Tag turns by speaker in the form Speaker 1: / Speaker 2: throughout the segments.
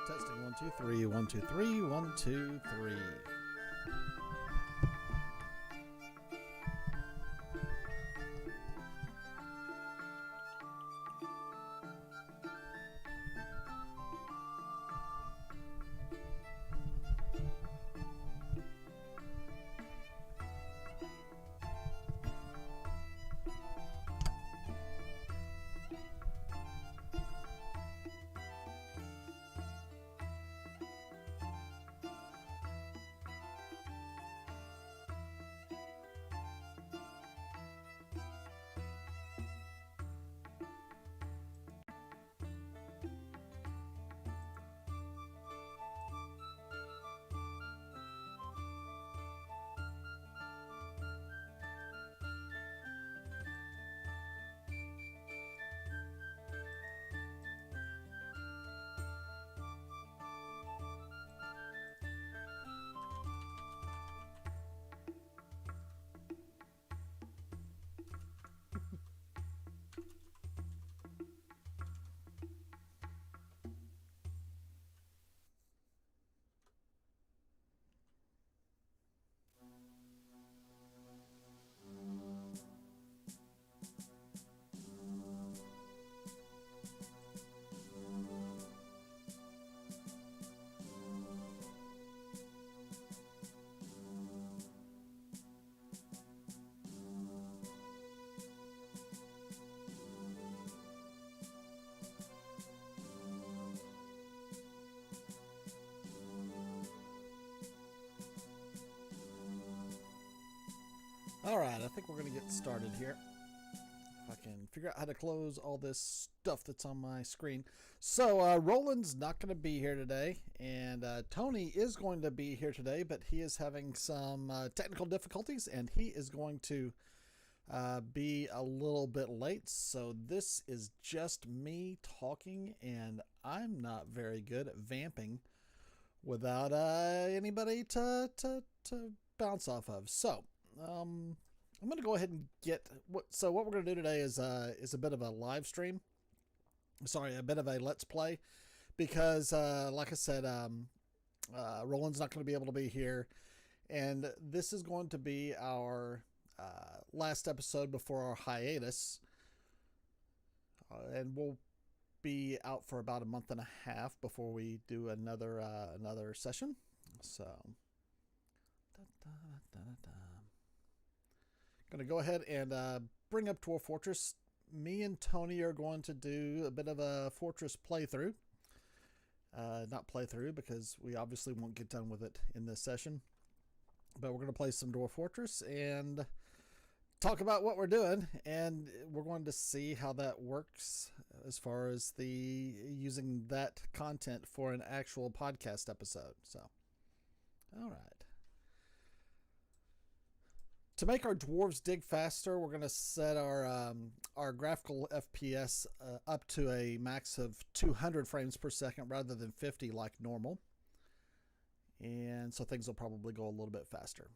Speaker 1: Testing 1 2 3 1 2 3 1 2 3. Alright, I think we're going to get started here. If I can figure out how to close all this stuff that's on my screen. So, Roland's not going to be here today, and Tony is going to be here today, but he is having some technical difficulties, and he is going to be a little bit late. So this is just me talking, and I'm not very good at vamping without anybody to bounce off of. So, I'm going to go ahead and get what we're going to do today is a bit of a live stream. Sorry, a bit of a let's play, because like I said, Roland's not going to be able to be here, and this is going to be our last episode before our hiatus, and we'll be out for about a month and a half before we do another session. So going to go ahead and bring up Dwarf Fortress. Me and Tony are going to do a bit of a Fortress playthrough. Not playthrough, because we obviously won't get done with it in this session. But we're going to play some Dwarf Fortress and talk about what we're doing. And we're going to see how that works as far as using that content for an actual podcast episode. So, all right. To make our dwarves dig faster, we're going to set our graphical FPS up to a max of 200 frames per second rather than 50 like normal. And so things will probably go a little bit faster.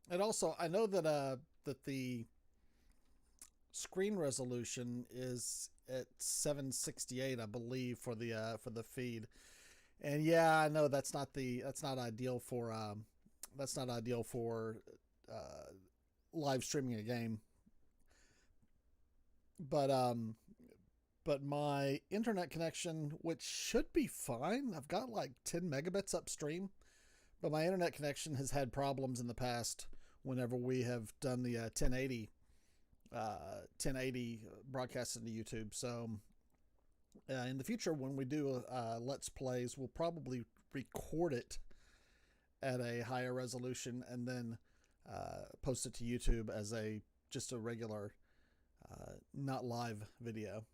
Speaker 1: And also, I know that that the screen resolution is at 768, I believe, for the feed. And yeah, I know that's not ideal for live streaming a game. But my internet connection, which should be fine, I've got like 10 megabits upstream, but my internet connection has had problems in the past whenever we have done the 1080 broadcast into YouTube. So in the future, when we do let's plays, we'll probably record it at a higher resolution and then post it to YouTube as just a regular not live video.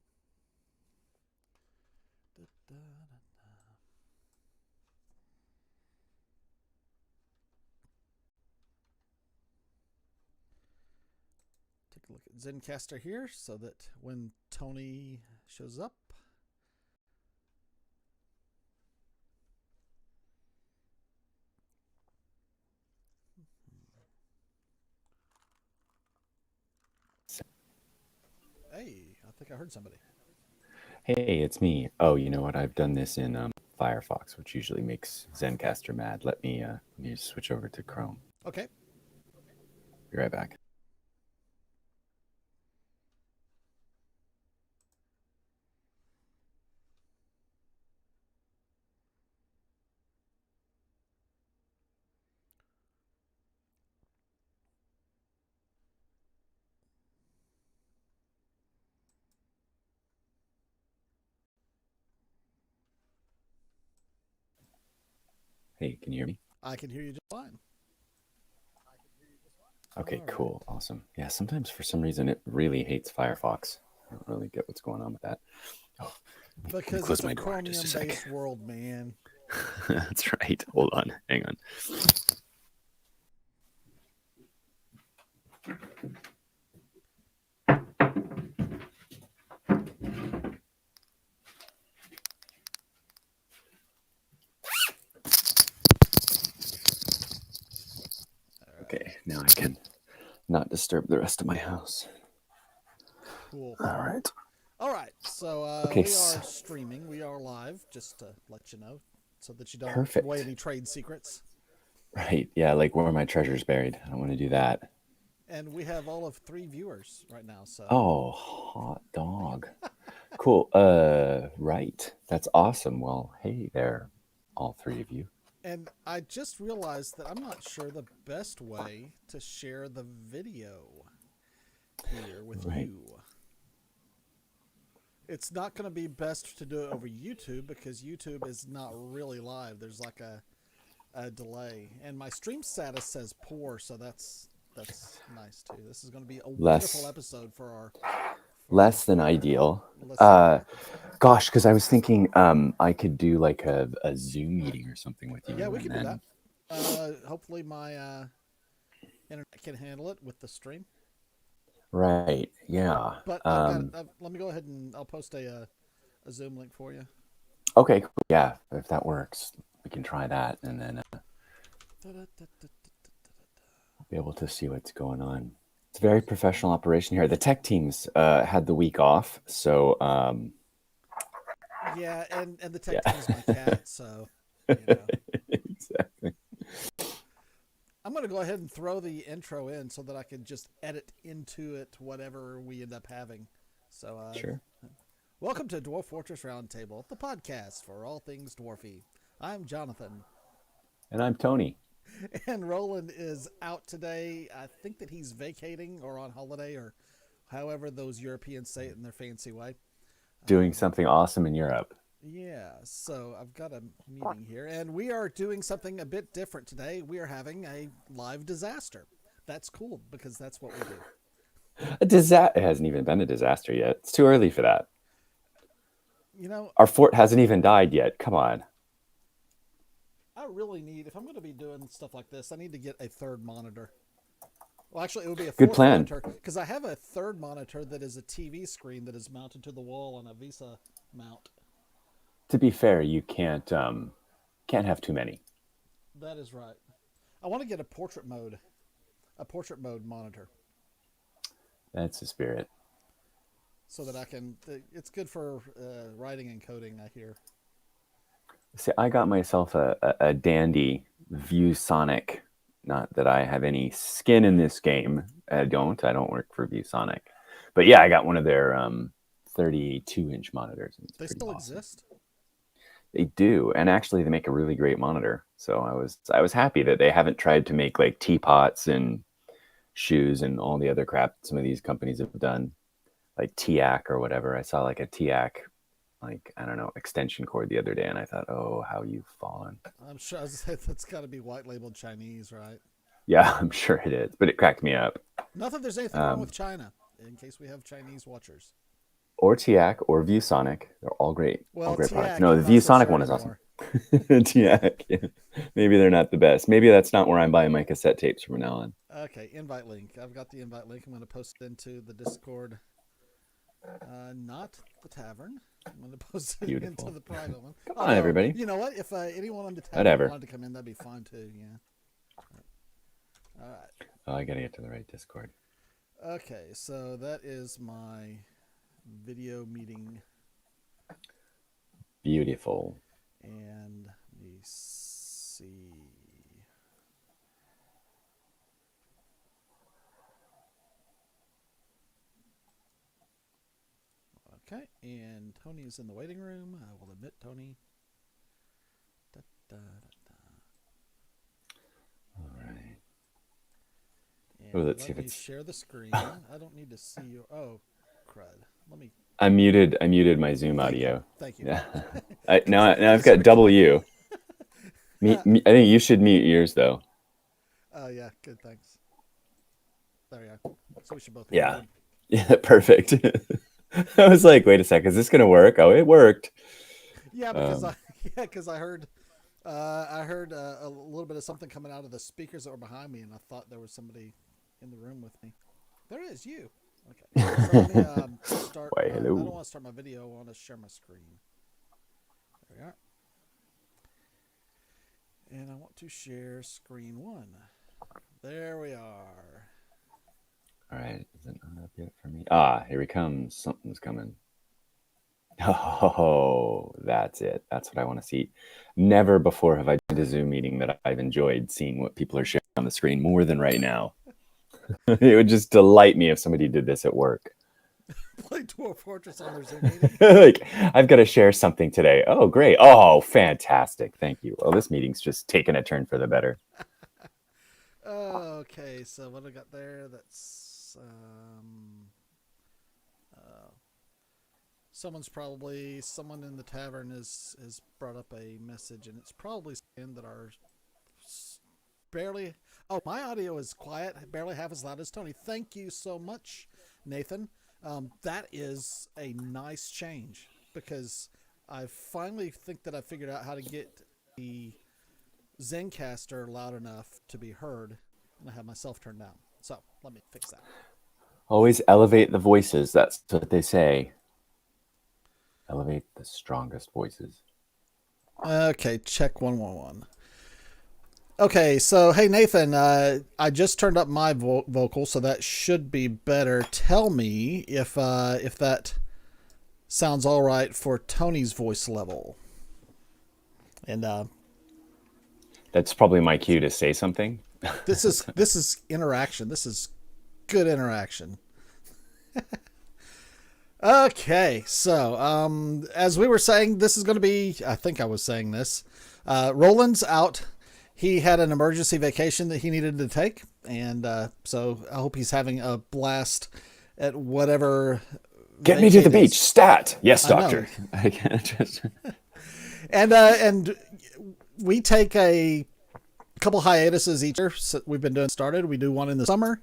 Speaker 1: Take a look at Zencaster here so that when Tony shows up, think I heard somebody.
Speaker 2: Hey, it's me. Oh, you know what? I've done this in Firefox, which usually makes Zencaster mad. Let me just switch over to Chrome.
Speaker 1: Okay.
Speaker 2: Be right back. Hey, can you hear me?
Speaker 1: I can hear you just fine.
Speaker 2: Okay,
Speaker 1: All right.
Speaker 2: cool, awesome. Yeah, sometimes for some reason it really hates Firefox. I don't really get what's going on with that. Oh, let me
Speaker 1: Because
Speaker 2: close
Speaker 1: it's a
Speaker 2: my door just a
Speaker 1: Chromium
Speaker 2: sec.
Speaker 1: based world, man.
Speaker 2: That's right. Hold on. Hang on.
Speaker 1: All right.
Speaker 2: Okay, now I can not disturb the rest of my house.
Speaker 1: Cool.
Speaker 2: All right.
Speaker 1: All right. So
Speaker 2: Okay,
Speaker 1: we are streaming. We are live, just to let you know, so that you don't give away
Speaker 2: perfect.
Speaker 1: any trade secrets.
Speaker 2: Right. Yeah, like where are my treasures buried? I don't want to do that.
Speaker 1: And we have all of 3 viewers right now. So,
Speaker 2: Oh, hot dog. Cool. Right. That's awesome. Well, hey there, all three of you.
Speaker 1: and I just realized that I'm not sure the best way to share the video here with
Speaker 2: Right.
Speaker 1: you. It's not going to be best to do it over YouTube because YouTube is not really live. There's like a delay, and my stream status says poor, so that's nice too. This is going to be a wonderful
Speaker 2: Less
Speaker 1: episode for our
Speaker 2: less than ideal.
Speaker 1: listener.
Speaker 2: Gosh, because I was thinking I could do like a Zoom meeting or something with you
Speaker 1: Yeah, we
Speaker 2: and
Speaker 1: can do that.
Speaker 2: then
Speaker 1: Hopefully my internet can handle it with the stream.
Speaker 2: right. Yeah.
Speaker 1: But I've got it. Let me go ahead and I'll post a Zoom link for you.
Speaker 2: Okay, cool. Yeah, if that works, we can try that and then be able to see what's going on. It's a very professional operation here. The tech teams had the week off, so
Speaker 1: Yeah, and the
Speaker 2: yeah.
Speaker 1: tech team's my cat, so you know.
Speaker 2: Exactly.
Speaker 1: I'm going to go ahead and throw the intro in so that I can just edit into it whatever we end up having. So,
Speaker 2: Sure.
Speaker 1: welcome to Dwarf Fortress Roundtable, the podcast for all things dwarfy. I'm Jonathan,
Speaker 2: And I'm Tony.
Speaker 1: and Roland is out today. I think that he's vacating or on holiday or however those Europeans say it in their fancy way.
Speaker 2: Doing something awesome in Europe.
Speaker 1: Yeah, so I've got a meeting here, and we are doing something a bit different today. We are having a live disaster. That's cool because that's what we do.
Speaker 2: A disaster. It hasn't even been a disaster yet. It's too early for that.
Speaker 1: You know,
Speaker 2: Our fort hasn't even died yet. Come on.
Speaker 1: I really need, if I'm going to be doing stuff like this, I need to get a third monitor. Well, actually, it would be a
Speaker 2: Good
Speaker 1: fourth
Speaker 2: plan.
Speaker 1: monitor because I have a third monitor that is a TV screen that is mounted to the wall on a Visa mount.
Speaker 2: To be fair, you can't have too many.
Speaker 1: That is right. I want to get a portrait mode monitor.
Speaker 2: That's the spirit.
Speaker 1: So that I can, it's good for writing and coding, I hear.
Speaker 2: See, I got myself a dandy ViewSonic. Not that I have any skin in this game. I don't work for ViewSonic. But yeah, I got one of their 32-inch monitors. It's
Speaker 1: They
Speaker 2: pretty
Speaker 1: still
Speaker 2: awesome.
Speaker 1: exist?
Speaker 2: They do, and actually, they make a really great monitor. So I was happy that they haven't tried to make like teapots and shoes and all the other crap some of these companies have done, like TIAC or whatever. I saw like a TIAC, like I don't know, extension cord the other day, and I thought, oh, how you've fallen.
Speaker 1: I'm sure that's got to be white labeled Chinese, right?
Speaker 2: Yeah, I'm sure it is, but it cracked me up.
Speaker 1: Not that there's anything wrong with China, in case we have Chinese watchers.
Speaker 2: Or TIAC or ViewSonic, they're all
Speaker 1: Well,
Speaker 2: great products.
Speaker 1: TIAC,
Speaker 2: No,
Speaker 1: I'm
Speaker 2: the
Speaker 1: not so
Speaker 2: ViewSonic
Speaker 1: sure
Speaker 2: one is awesome.
Speaker 1: anymore.
Speaker 2: TIAC, yeah. Maybe they're not the best. Maybe that's not where I'm buying my cassette tapes from now on.
Speaker 1: Okay, invite link. I've got the invite link. I'm going to post it into the Discord. Not the tavern. I'm going to post it into
Speaker 2: Beautiful.
Speaker 1: the private one.
Speaker 2: Come on,
Speaker 1: Although,
Speaker 2: everybody.
Speaker 1: you know what? If anyone on the tavern
Speaker 2: Whatever.
Speaker 1: wanted to come in, that'd be fine too. Yeah. All right.
Speaker 2: Oh, I gotta get to the right Discord.
Speaker 1: Okay, so that is my video meeting.
Speaker 2: Beautiful.
Speaker 1: And let me see. Okay, and Tony is in the waiting room. I will admit Tony. Da, da, da, da.
Speaker 2: All right.
Speaker 1: And
Speaker 2: Let's see
Speaker 1: let
Speaker 2: if
Speaker 1: me
Speaker 2: it's.
Speaker 1: share the screen. I don't need to see you. Oh, crud. Let me.
Speaker 2: I muted my Zoom audio.
Speaker 1: Thank you.
Speaker 2: Yeah.
Speaker 1: 'Cause
Speaker 2: Now
Speaker 1: it
Speaker 2: I've
Speaker 1: is
Speaker 2: got double
Speaker 1: recording.
Speaker 2: you. I think you should mute yours though.
Speaker 1: Oh, yeah. Good. Thanks. There we go. So we should both be
Speaker 2: Yeah.
Speaker 1: muted.
Speaker 2: Yeah. Perfect. I was like, wait a second, is this gonna work? Oh, it worked.
Speaker 1: Yeah, because I heard a little bit of something coming out of the speakers that were behind me, and I thought there was somebody in the room with me. There is you. Okay. So let me start.
Speaker 2: Why,
Speaker 1: I
Speaker 2: hello.
Speaker 1: don't want to start my video. I want to share my screen. There we are. And I want to share screen 1. There we are.
Speaker 2: All right, is it not up yet for me? Ah, here he comes. Something's coming. Oh, that's it. That's what I want to see. Never before have I done a Zoom meeting that I've enjoyed seeing what people are sharing on the screen more than right now. It would just delight me if somebody did this at work.
Speaker 1: Play Dwarf Fortress on their Zoom meeting.
Speaker 2: Like, I've got to share something today. Oh, great. Oh, fantastic. Thank you. Well, this meeting's just taken a turn for the better.
Speaker 1: Okay, so what I got there? That's someone in the tavern has brought up a message, and it's probably saying that our barely. Oh, my audio is quiet, barely half as loud as Tony. Thank you so much, Nathan. That is a nice change because I finally think that I figured out how to get the Zencaster loud enough to be heard, and I have myself turned down. So let me fix that.
Speaker 2: Always elevate the voices. That's what they say. Elevate the strongest voices.
Speaker 1: Okay, check 111. Okay, so hey Nathan, I just turned up my vocal, so that should be better. Tell me if that sounds all right for Tony's voice level. And
Speaker 2: that's probably my cue to say something.
Speaker 1: This is interaction. This is good interaction. Okay, so as we were saying, this is going to be. I think I was saying this. Roland's out. He had an emergency vacation that he needed to take, and so I hope he's having a blast at whatever.
Speaker 2: Get me to the beach. Stat. Yes, doctor. I can't just.
Speaker 1: And we take a couple hiatuses each year. So we've been doing started. We do one in the summer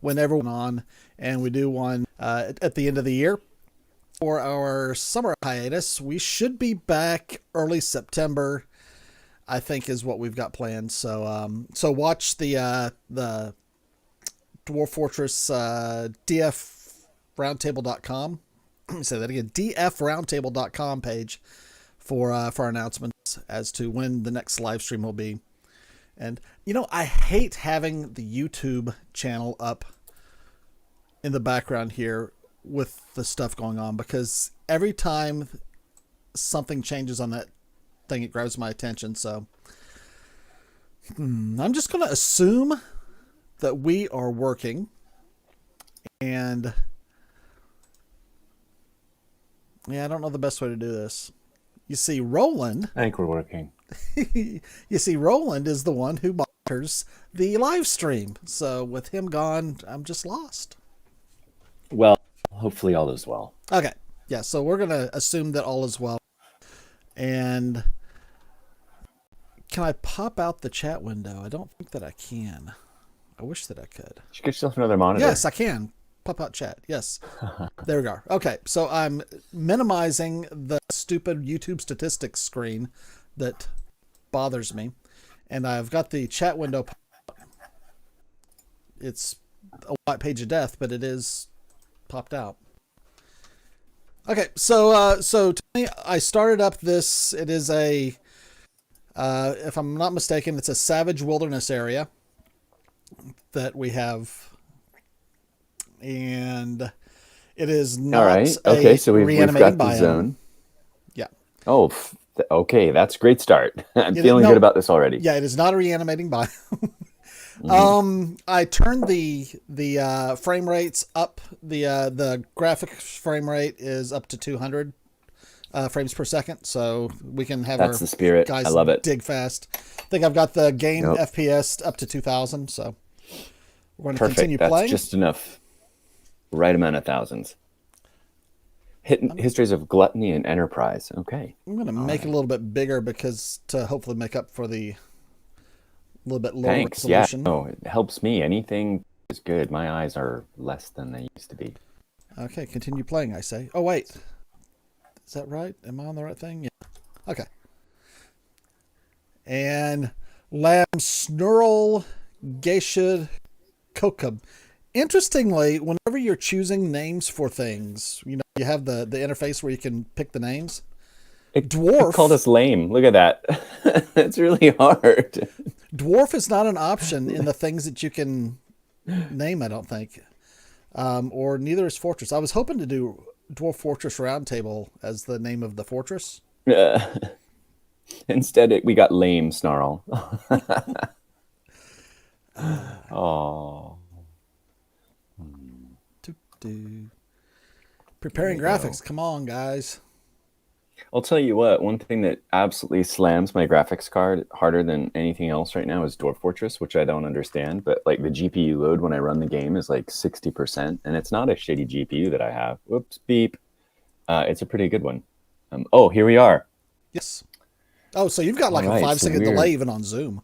Speaker 1: when everyone on, and we do one at the end of the year. For our summer hiatus, we should be back early September, I think is what we've got planned. So so watch the Dwarf Fortress dfroundtable.com. Let me say that again, dfroundtable.com page for our announcements as to when the next live stream will be. And I hate having the YouTube channel up in the background here with the stuff going on, because every time something changes on that thing, it grabs my attention. So I'm just going to assume that we are working, and I don't know the best way to do this. You see, Roland.
Speaker 2: I think we're working.
Speaker 1: You see, Roland is the one who monitors the live stream. So with him gone, I'm just lost.
Speaker 2: Well, hopefully all is well.
Speaker 1: Okay. Yeah, so we're going to assume that all is well. And can I pop out the chat window? I don't think that I can. I wish that I could.
Speaker 2: You should get yourself another monitor.
Speaker 1: Yes, I can. Pop out chat. Yes. There we go. Okay, so I'm minimizing the stupid YouTube statistics screen that bothers me. And I've got the chat window. It's a white page of death, but it is popped out. Okay, so I started up this. It is a, if I'm not mistaken, it's a savage wilderness area that we have, and It is
Speaker 2: All
Speaker 1: not
Speaker 2: right.
Speaker 1: a
Speaker 2: Okay. So we've
Speaker 1: reanimating
Speaker 2: got the
Speaker 1: biome.
Speaker 2: zone.
Speaker 1: Yeah.
Speaker 2: Oh, okay. That's a great start. I'm
Speaker 1: It,
Speaker 2: feeling
Speaker 1: no,
Speaker 2: good about this already.
Speaker 1: yeah, it is not a reanimating biome.
Speaker 2: Hmm.
Speaker 1: I turned the frame rates up. The graphics frame rate is up to 200 frames per second, so we can have
Speaker 2: That's
Speaker 1: our
Speaker 2: the spirit. I
Speaker 1: guys
Speaker 2: love it.
Speaker 1: dig fast. I think I've got the game
Speaker 2: Yep.
Speaker 1: FPS up to 2000, so we're going to continue
Speaker 2: Perfect. That's
Speaker 1: playing.
Speaker 2: just enough. Right amount of thousands. Histories of gluttony and enterprise. Okay.
Speaker 1: I'm going to
Speaker 2: All
Speaker 1: make it a
Speaker 2: right.
Speaker 1: little bit bigger because to hopefully make up for the little bit lower
Speaker 2: Thanks. Yeah.
Speaker 1: resolution.
Speaker 2: No, it helps me. Anything is good. My eyes are less than they used to be.
Speaker 1: Okay, continue playing, I say. Oh, wait. Is that right? Am I on the right thing? Yeah. Okay. And Lamb Snurl Geisha Kokub. Interestingly, whenever you're choosing names for things, you have the interface where you can pick the names.
Speaker 2: It
Speaker 1: Dwarf
Speaker 2: called us lame. Look at that. It's really hard.
Speaker 1: Dwarf is not an option in the things that you can name, I don't think. Or neither is Fortress. I was hoping to do Dwarf Fortress Roundtable as the name of the fortress.
Speaker 2: Instead, we got lame snarl. Oh.
Speaker 1: Preparing graphics. Come on, guys.
Speaker 2: I'll tell you what, one thing that absolutely slams my graphics card harder than anything else right now is Dwarf Fortress, which I don't understand. But like the GPU load when I run the game is like 60%, and it's not a shitty GPU that I have. Whoops, beep. It's a pretty good one. Oh, here we are.
Speaker 1: Yes. Oh, so you've got like
Speaker 2: All
Speaker 1: a
Speaker 2: right,
Speaker 1: 5-second delay even on Zoom.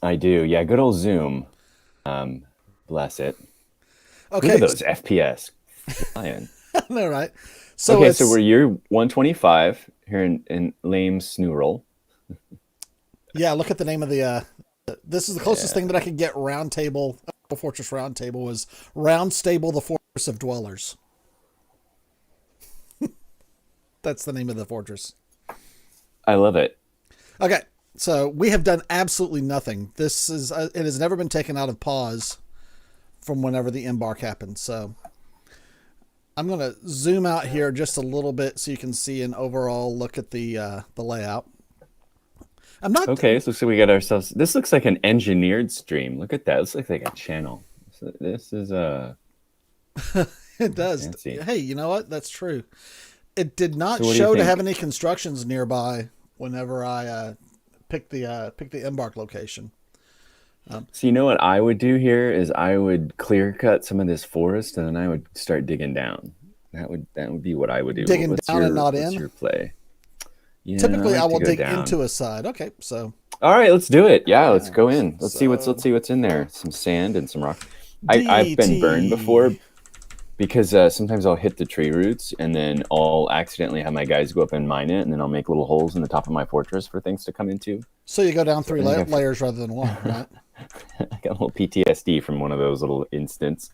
Speaker 2: I do. Yeah, good old Zoom. Bless it.
Speaker 1: Okay.
Speaker 2: Look at those FPS flying.
Speaker 1: All right. So
Speaker 2: okay, so we're year 125 here in lame Snurl.
Speaker 1: Yeah, look at the name of the. This is the closest thing that I could get. Roundtable, Fortress Roundtable was Roundstable, the Fortress of Dwellers. That's the name of the fortress.
Speaker 2: I love it.
Speaker 1: Okay, so we have done absolutely nothing. This is it has never been taken out of pause from whenever the embark happened. So I'm going to zoom out here just a little bit so you can see an overall look at the layout. I'm not
Speaker 2: okay. So we got ourselves. This looks like an engineered stream. Look at that. This looks like a channel. So this is a.
Speaker 1: It does.
Speaker 2: Fancy.
Speaker 1: Hey, you know what? That's true. It did not
Speaker 2: So
Speaker 1: show to have any constructions nearby whenever I picked the embark location.
Speaker 2: So you know what I would do here is I would clear cut some of this forest and then I would start digging down. That would be what I would do.
Speaker 1: Digging down and not in?
Speaker 2: What's your play? Yeah,
Speaker 1: Typically, I
Speaker 2: like to
Speaker 1: will
Speaker 2: go
Speaker 1: dig
Speaker 2: down.
Speaker 1: into a side. Okay, so
Speaker 2: All right, let's do it. Yeah, let's
Speaker 1: Yeah,
Speaker 2: go in. Let's see what's in there. Some sand and some rock. I've been burned before because sometimes I'll hit the tree roots and then I'll accidentally have my guys go up and mine it, and then I'll make little holes in the top of my fortress for things to come into.
Speaker 1: So you go down three layers rather than one, right?
Speaker 2: I got a little PTSD from one of those little instants.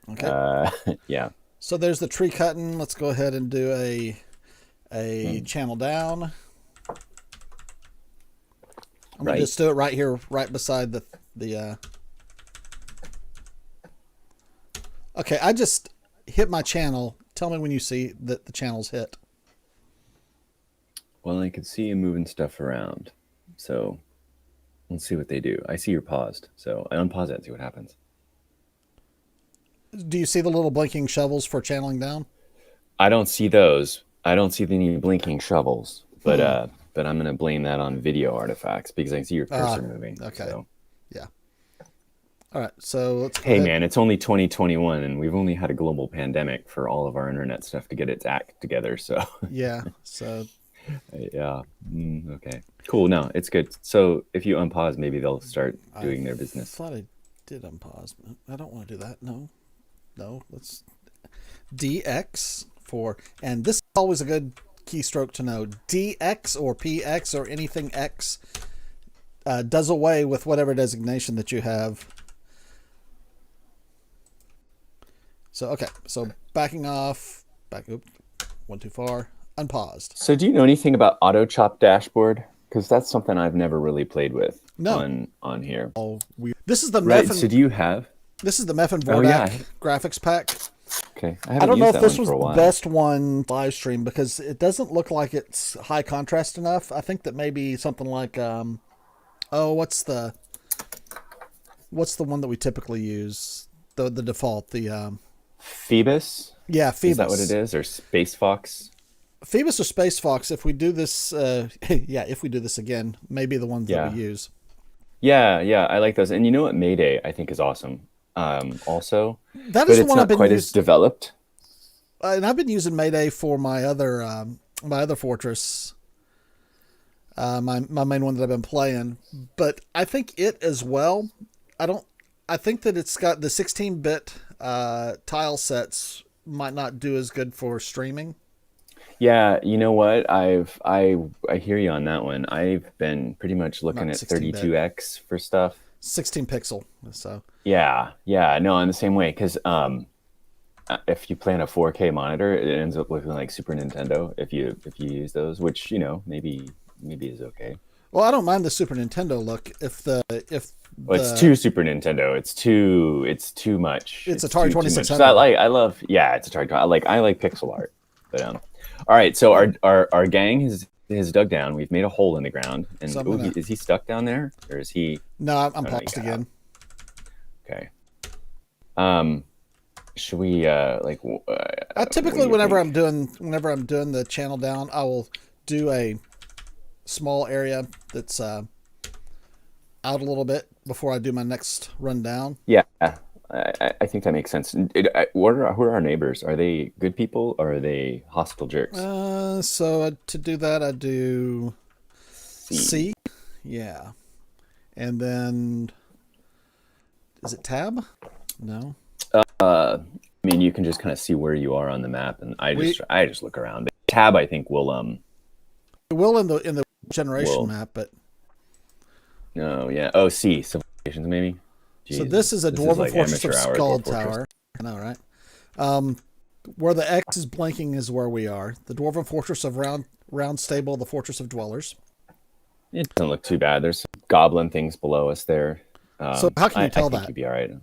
Speaker 1: Okay.
Speaker 2: Yeah.
Speaker 1: So there's the tree cutting. Let's go ahead and do a channel down. I'm gonna just do it right here, right beside the. Okay, I just hit my channel. Tell me when you see that the channel's hit.
Speaker 2: Well, I can see you moving stuff around, so let's see what they do. I see you're paused, so I unpause it and see what happens.
Speaker 1: Do you see the little blinking shovels for channeling down?
Speaker 2: I don't see those. I don't see any blinking shovels, but I'm gonna blame that on video artifacts because I can see your cursor moving.
Speaker 1: Okay.
Speaker 2: So.
Speaker 1: Yeah. All right. So let's.
Speaker 2: Hey man, it's only 2021, and we've only had a global pandemic for all of our internet stuff to get its act together. So.
Speaker 1: Yeah. So.
Speaker 2: Yeah. Okay. Cool. No, it's good. So if you unpause, maybe they'll start doing their business.
Speaker 1: I thought I did unpause. I don't want to do that. No. Let's DX for, and this is always a good keystroke to know. DX or PX or anything X does away with whatever designation that you have. So okay. So backing off. Went too far. Unpaused.
Speaker 2: So do you know anything about auto chop dashboard? Because that's something I've never really played with on here.
Speaker 1: Oh, this is the
Speaker 2: right. So do you have?
Speaker 1: This is the Mef and Vordak graphics pack.
Speaker 2: Okay, I
Speaker 1: I
Speaker 2: haven't
Speaker 1: don't know
Speaker 2: used
Speaker 1: if
Speaker 2: that
Speaker 1: this
Speaker 2: one
Speaker 1: was
Speaker 2: for a
Speaker 1: the
Speaker 2: while.
Speaker 1: best one live stream because it doesn't look like it's high contrast enough. I think that maybe something like oh, what's the one that we typically use? The default,
Speaker 2: Phoebus,
Speaker 1: yeah,
Speaker 2: is that what it
Speaker 1: Phoebus.
Speaker 2: is, or Space Fox?
Speaker 1: Phoebus or Space Fox, if we do this yeah, if we do this again, maybe the ones that we
Speaker 2: Yeah,
Speaker 1: use.
Speaker 2: yeah, I like those. And you know what, Mayday I think is awesome. Also,
Speaker 1: That
Speaker 2: but
Speaker 1: is the
Speaker 2: it's
Speaker 1: one I've
Speaker 2: not
Speaker 1: been
Speaker 2: quite as
Speaker 1: using,
Speaker 2: developed.
Speaker 1: and I've been using Mayday for my other fortress, my main one that I've been playing. But I think it as well. I don't. I think that it's got the 16-bit tile sets might not do as good for streaming.
Speaker 2: Yeah, you know what? I hear you on that one. I've been pretty much looking
Speaker 1: Not
Speaker 2: at
Speaker 1: 16-bit,
Speaker 2: 32x for stuff.
Speaker 1: 16 pixel. So
Speaker 2: Yeah, no, in the same way, because if you play on a 4K monitor, it ends up looking like Super Nintendo if you use those, which maybe is okay.
Speaker 1: well, I don't mind the Super Nintendo look if
Speaker 2: Well, it's
Speaker 1: the
Speaker 2: too Super Nintendo. It's too much.
Speaker 1: it's
Speaker 2: It's
Speaker 1: Atari
Speaker 2: too much. 'Cause
Speaker 1: 2600.
Speaker 2: I love, yeah, it's Atari. I like pixel art. But all right. So our gang has dug down. We've made a hole in the ground. And
Speaker 1: So I'm gonna.
Speaker 2: is he stuck down there, or is he?
Speaker 1: No, I'm
Speaker 2: Oh, no, he
Speaker 1: paused
Speaker 2: got out.
Speaker 1: again.
Speaker 2: Okay. Um, should we
Speaker 1: I
Speaker 2: what do
Speaker 1: typically
Speaker 2: you think?
Speaker 1: whenever I'm doing the channel down, I will do a small area that's out a little bit before I do my next run down.
Speaker 2: Yeah, I think that makes sense. Who are our neighbors? Are they good people or are they hostile jerks?
Speaker 1: So to do that, I do
Speaker 2: See.
Speaker 1: C, yeah, and then is it tab? No,
Speaker 2: I mean, you can just kind of see where you are on the map, and
Speaker 1: we
Speaker 2: I just look around. But tab, I think
Speaker 1: will in the generation
Speaker 2: will
Speaker 1: map, but
Speaker 2: no, yeah. Oh, C civilizations maybe.
Speaker 1: so this is
Speaker 2: Jesus,
Speaker 1: a
Speaker 2: this is
Speaker 1: Dwarven
Speaker 2: like
Speaker 1: Fortress of
Speaker 2: amateur hour
Speaker 1: Skull
Speaker 2: Dwarf Fortress.
Speaker 1: Tower. I know, right? Um, where the X is blinking is where we are. The Dwarven Fortress of Roundtable, the Fortress of Dwellers.
Speaker 2: It doesn't look too bad. There's some goblin things below us there.
Speaker 1: So how can you
Speaker 2: I
Speaker 1: tell
Speaker 2: think
Speaker 1: that?
Speaker 2: you'd be all right. I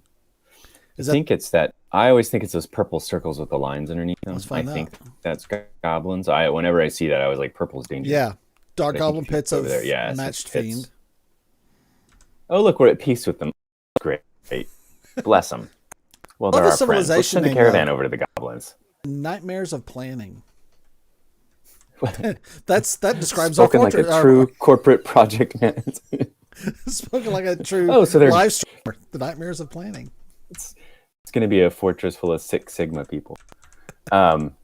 Speaker 1: Is that
Speaker 2: think it's that. I always think it's those purple circles with the lines underneath them.
Speaker 1: let's
Speaker 2: I
Speaker 1: find
Speaker 2: think
Speaker 1: out.
Speaker 2: that's goblins. Whenever I see that, I was like, purple's dangerous.
Speaker 1: Yeah, Dark
Speaker 2: But I think
Speaker 1: Goblin
Speaker 2: if you
Speaker 1: Pits
Speaker 2: go
Speaker 1: of
Speaker 2: over there, yeah,
Speaker 1: Matched Fiend.
Speaker 2: oh, look, we're at peace with them. Great. Bless them. Well,
Speaker 1: Well,
Speaker 2: they're
Speaker 1: the
Speaker 2: our friends. Let's
Speaker 1: civilization
Speaker 2: send a
Speaker 1: name
Speaker 2: caravan over to the goblins.
Speaker 1: Nightmares of Planning. That describes our
Speaker 2: Spoken like a
Speaker 1: fortress.
Speaker 2: true corporate project manager.
Speaker 1: Spoken like a true
Speaker 2: Oh, so they're
Speaker 1: live streamer. The Nightmares of Planning.
Speaker 2: it's going to be a fortress full of Six Sigma people. Um,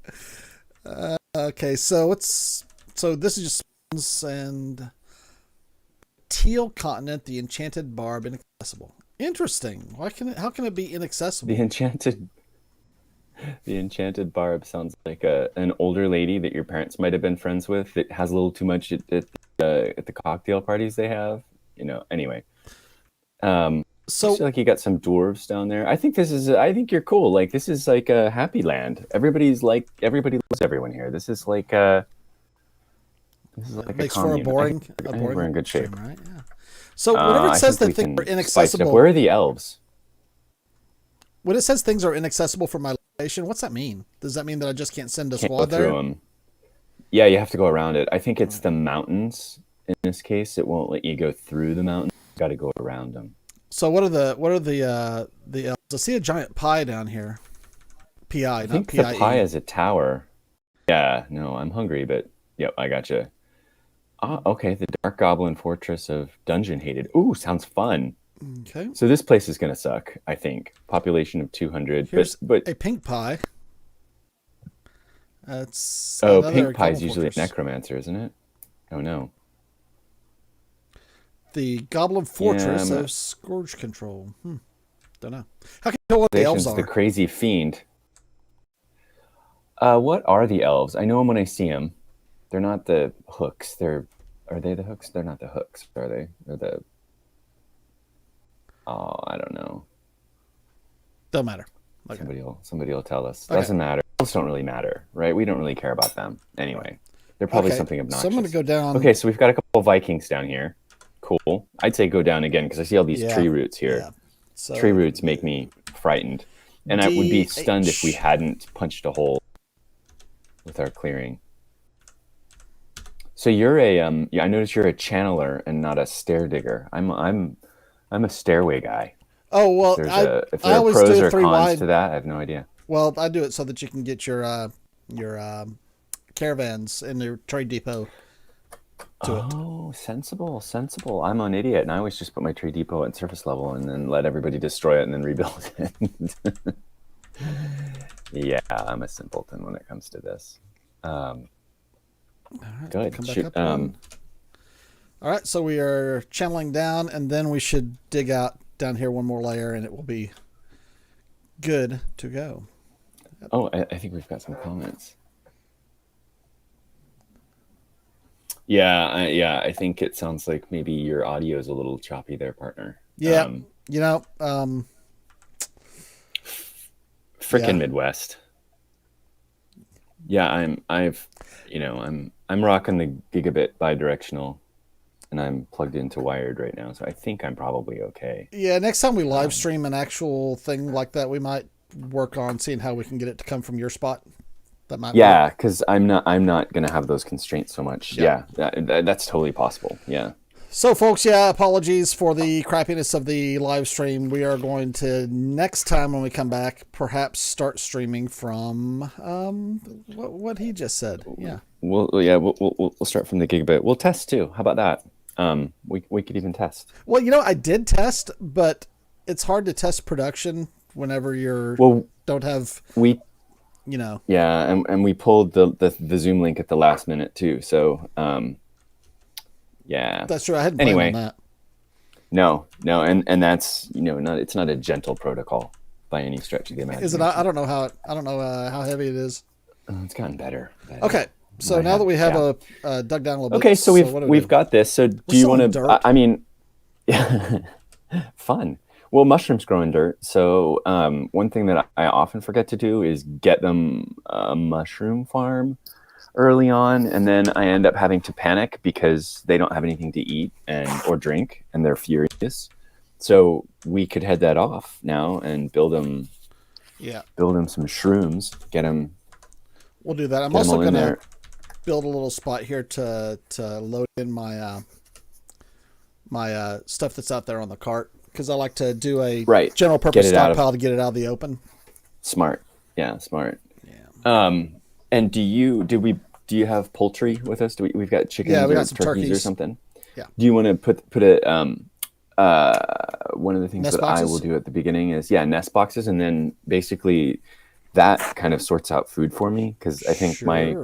Speaker 1: Okay, so this is just and Teal Continent, the Enchanted Barb, inaccessible. Interesting. How can it be
Speaker 2: the
Speaker 1: inaccessible?
Speaker 2: enchanted the enchanted barb sounds like an older lady that your parents might have been friends with that has a little too much at the cocktail parties they have. Anyway. I
Speaker 1: So
Speaker 2: feel like you got some dwarves down there. I think I think you're cool. Like, this is like a happy land. Everybody loves everyone here. This is like
Speaker 1: it
Speaker 2: a
Speaker 1: makes for a
Speaker 2: commune. I think we're in good
Speaker 1: stream,
Speaker 2: shape.
Speaker 1: right? Yeah. So whenever it
Speaker 2: I
Speaker 1: says
Speaker 2: think we
Speaker 1: that things
Speaker 2: can
Speaker 1: are
Speaker 2: spice it up.
Speaker 1: inaccessible,
Speaker 2: Where are the elves?
Speaker 1: when it says things are inaccessible from my location, what's that mean? Does that mean that I just can't send a
Speaker 2: Can't go
Speaker 1: squad
Speaker 2: through
Speaker 1: there?
Speaker 2: them. Yeah, you have to go around it. I think it's the mountains. In this case, it won't let you go through the mountains. You got to go around them.
Speaker 1: So what are the elves? I see a giant pie down here. PI,
Speaker 2: I
Speaker 1: not
Speaker 2: think the
Speaker 1: PIE.
Speaker 2: pie is a tower. Yeah, no, I'm hungry, but yep, I gotcha. Ah, okay, the Dark Goblin Fortress of Dungeon Hated. Ooh, sounds fun.
Speaker 1: Okay.
Speaker 2: So this place is gonna suck, I think. Population of 200,
Speaker 1: Here's
Speaker 2: but
Speaker 1: a pink pie. That's
Speaker 2: oh,
Speaker 1: another
Speaker 2: pink pie is
Speaker 1: Goblin
Speaker 2: usually a
Speaker 1: Fortress.
Speaker 2: necromancer, isn't it? Oh no.
Speaker 1: The Goblin
Speaker 2: Yeah,
Speaker 1: Fortress of Scourge Control. Don't know. How can you tell what the elves
Speaker 2: the
Speaker 1: are?
Speaker 2: crazy fiend. What are the elves? I know them when I see them. They're not the hooks. Are they the hooks? They're not the hooks, are they? They're the. Oh, I don't know.
Speaker 1: Don't matter. Okay.
Speaker 2: Somebody will tell us.
Speaker 1: Okay.
Speaker 2: Doesn't matter. Elves don't really matter, right? We don't really care about them anyway. They're probably
Speaker 1: Okay,
Speaker 2: something obnoxious.
Speaker 1: so I'm going to go down.
Speaker 2: Okay, so we've got a couple of Vikings down here. Cool. I'd say go down again because I see all these
Speaker 1: Yeah,
Speaker 2: tree roots here.
Speaker 1: yeah. So
Speaker 2: Tree roots make me frightened. And I would be stunned if we
Speaker 1: DH.
Speaker 2: hadn't punched a hole with our clearing. So you're a I noticed you're a channeler and not a stair digger. I'm a stairway guy.
Speaker 1: Oh well,
Speaker 2: If
Speaker 1: I
Speaker 2: there are
Speaker 1: always
Speaker 2: pros
Speaker 1: do
Speaker 2: or
Speaker 1: 3
Speaker 2: cons
Speaker 1: wide.
Speaker 2: to that, I have no idea.
Speaker 1: Well, I do it so that you can get your caravans in your trade depot to it.
Speaker 2: Oh, sensible. I'm an idiot, and I always just put my trade depot at surface level and then let everybody destroy it and then rebuild it. Yeah, I'm a simpleton when it comes to this.
Speaker 1: All right,
Speaker 2: Good.
Speaker 1: come back
Speaker 2: Shoot,
Speaker 1: up one. All right, so we are channeling down, and then we should dig out down here one more layer, and it will be good to go.
Speaker 2: Oh, I think we've got some comments. Yeah, I think it sounds like maybe your audio is a little choppy there, partner.
Speaker 1: Yeah,
Speaker 2: Frickin'
Speaker 1: yeah.
Speaker 2: Midwest. Yeah, I'm rocking the gigabit bidirectional, and I'm plugged into wired right now, so I think I'm probably okay.
Speaker 1: Yeah, next time we live stream an actual thing like that, we might work on seeing how we can get it to come from your spot. That might
Speaker 2: Yeah, because I'm not gonna have those constraints so much.
Speaker 1: Yeah.
Speaker 2: That's totally possible. Yeah.
Speaker 1: So, folks, apologies for the crappiness of the live stream. We are going to, next time when we come back, perhaps start streaming from what he just said. Yeah.
Speaker 2: We'll start from the gigabit. We'll test too. How about that? We could even test.
Speaker 1: Well, I did test, but it's hard to test production whenever don't have
Speaker 2: Yeah, and we pulled the Zoom link at the last minute too. So yeah,
Speaker 1: that's true. I hadn't planned on that.
Speaker 2: No, and that's it's not a gentle protocol by any stretch of the imagination.
Speaker 1: Is it? I don't know how heavy it is.
Speaker 2: It's gotten better.
Speaker 1: Okay, so now that we have dug down a little bit.
Speaker 2: Okay, so we've got this. So do you want to? I mean, fun. Well, mushrooms grow in dirt. So one thing that I often forget to do is get them a mushroom farm early on, and then I end up having to panic because they don't have anything to eat or drink, and they're furious. So we could head that off now and build them some shrooms. Get them.
Speaker 1: We'll do that. I'm also going to build a little spot here to load in my my stuff that's out there on the cart, because I like to do a general purpose stockpile to get it out of the open.
Speaker 2: Smart. Yeah, smart. Yeah. And do you have poultry with us? We've got chickens
Speaker 1: we got
Speaker 2: or
Speaker 1: some
Speaker 2: turkeys
Speaker 1: turkeys
Speaker 2: or something?
Speaker 1: Yeah.
Speaker 2: Do you want to put a one of the things
Speaker 1: nest
Speaker 2: that
Speaker 1: boxes?
Speaker 2: I will do at the beginning is nest boxes, and then basically that kind of sorts out food for me, because I think my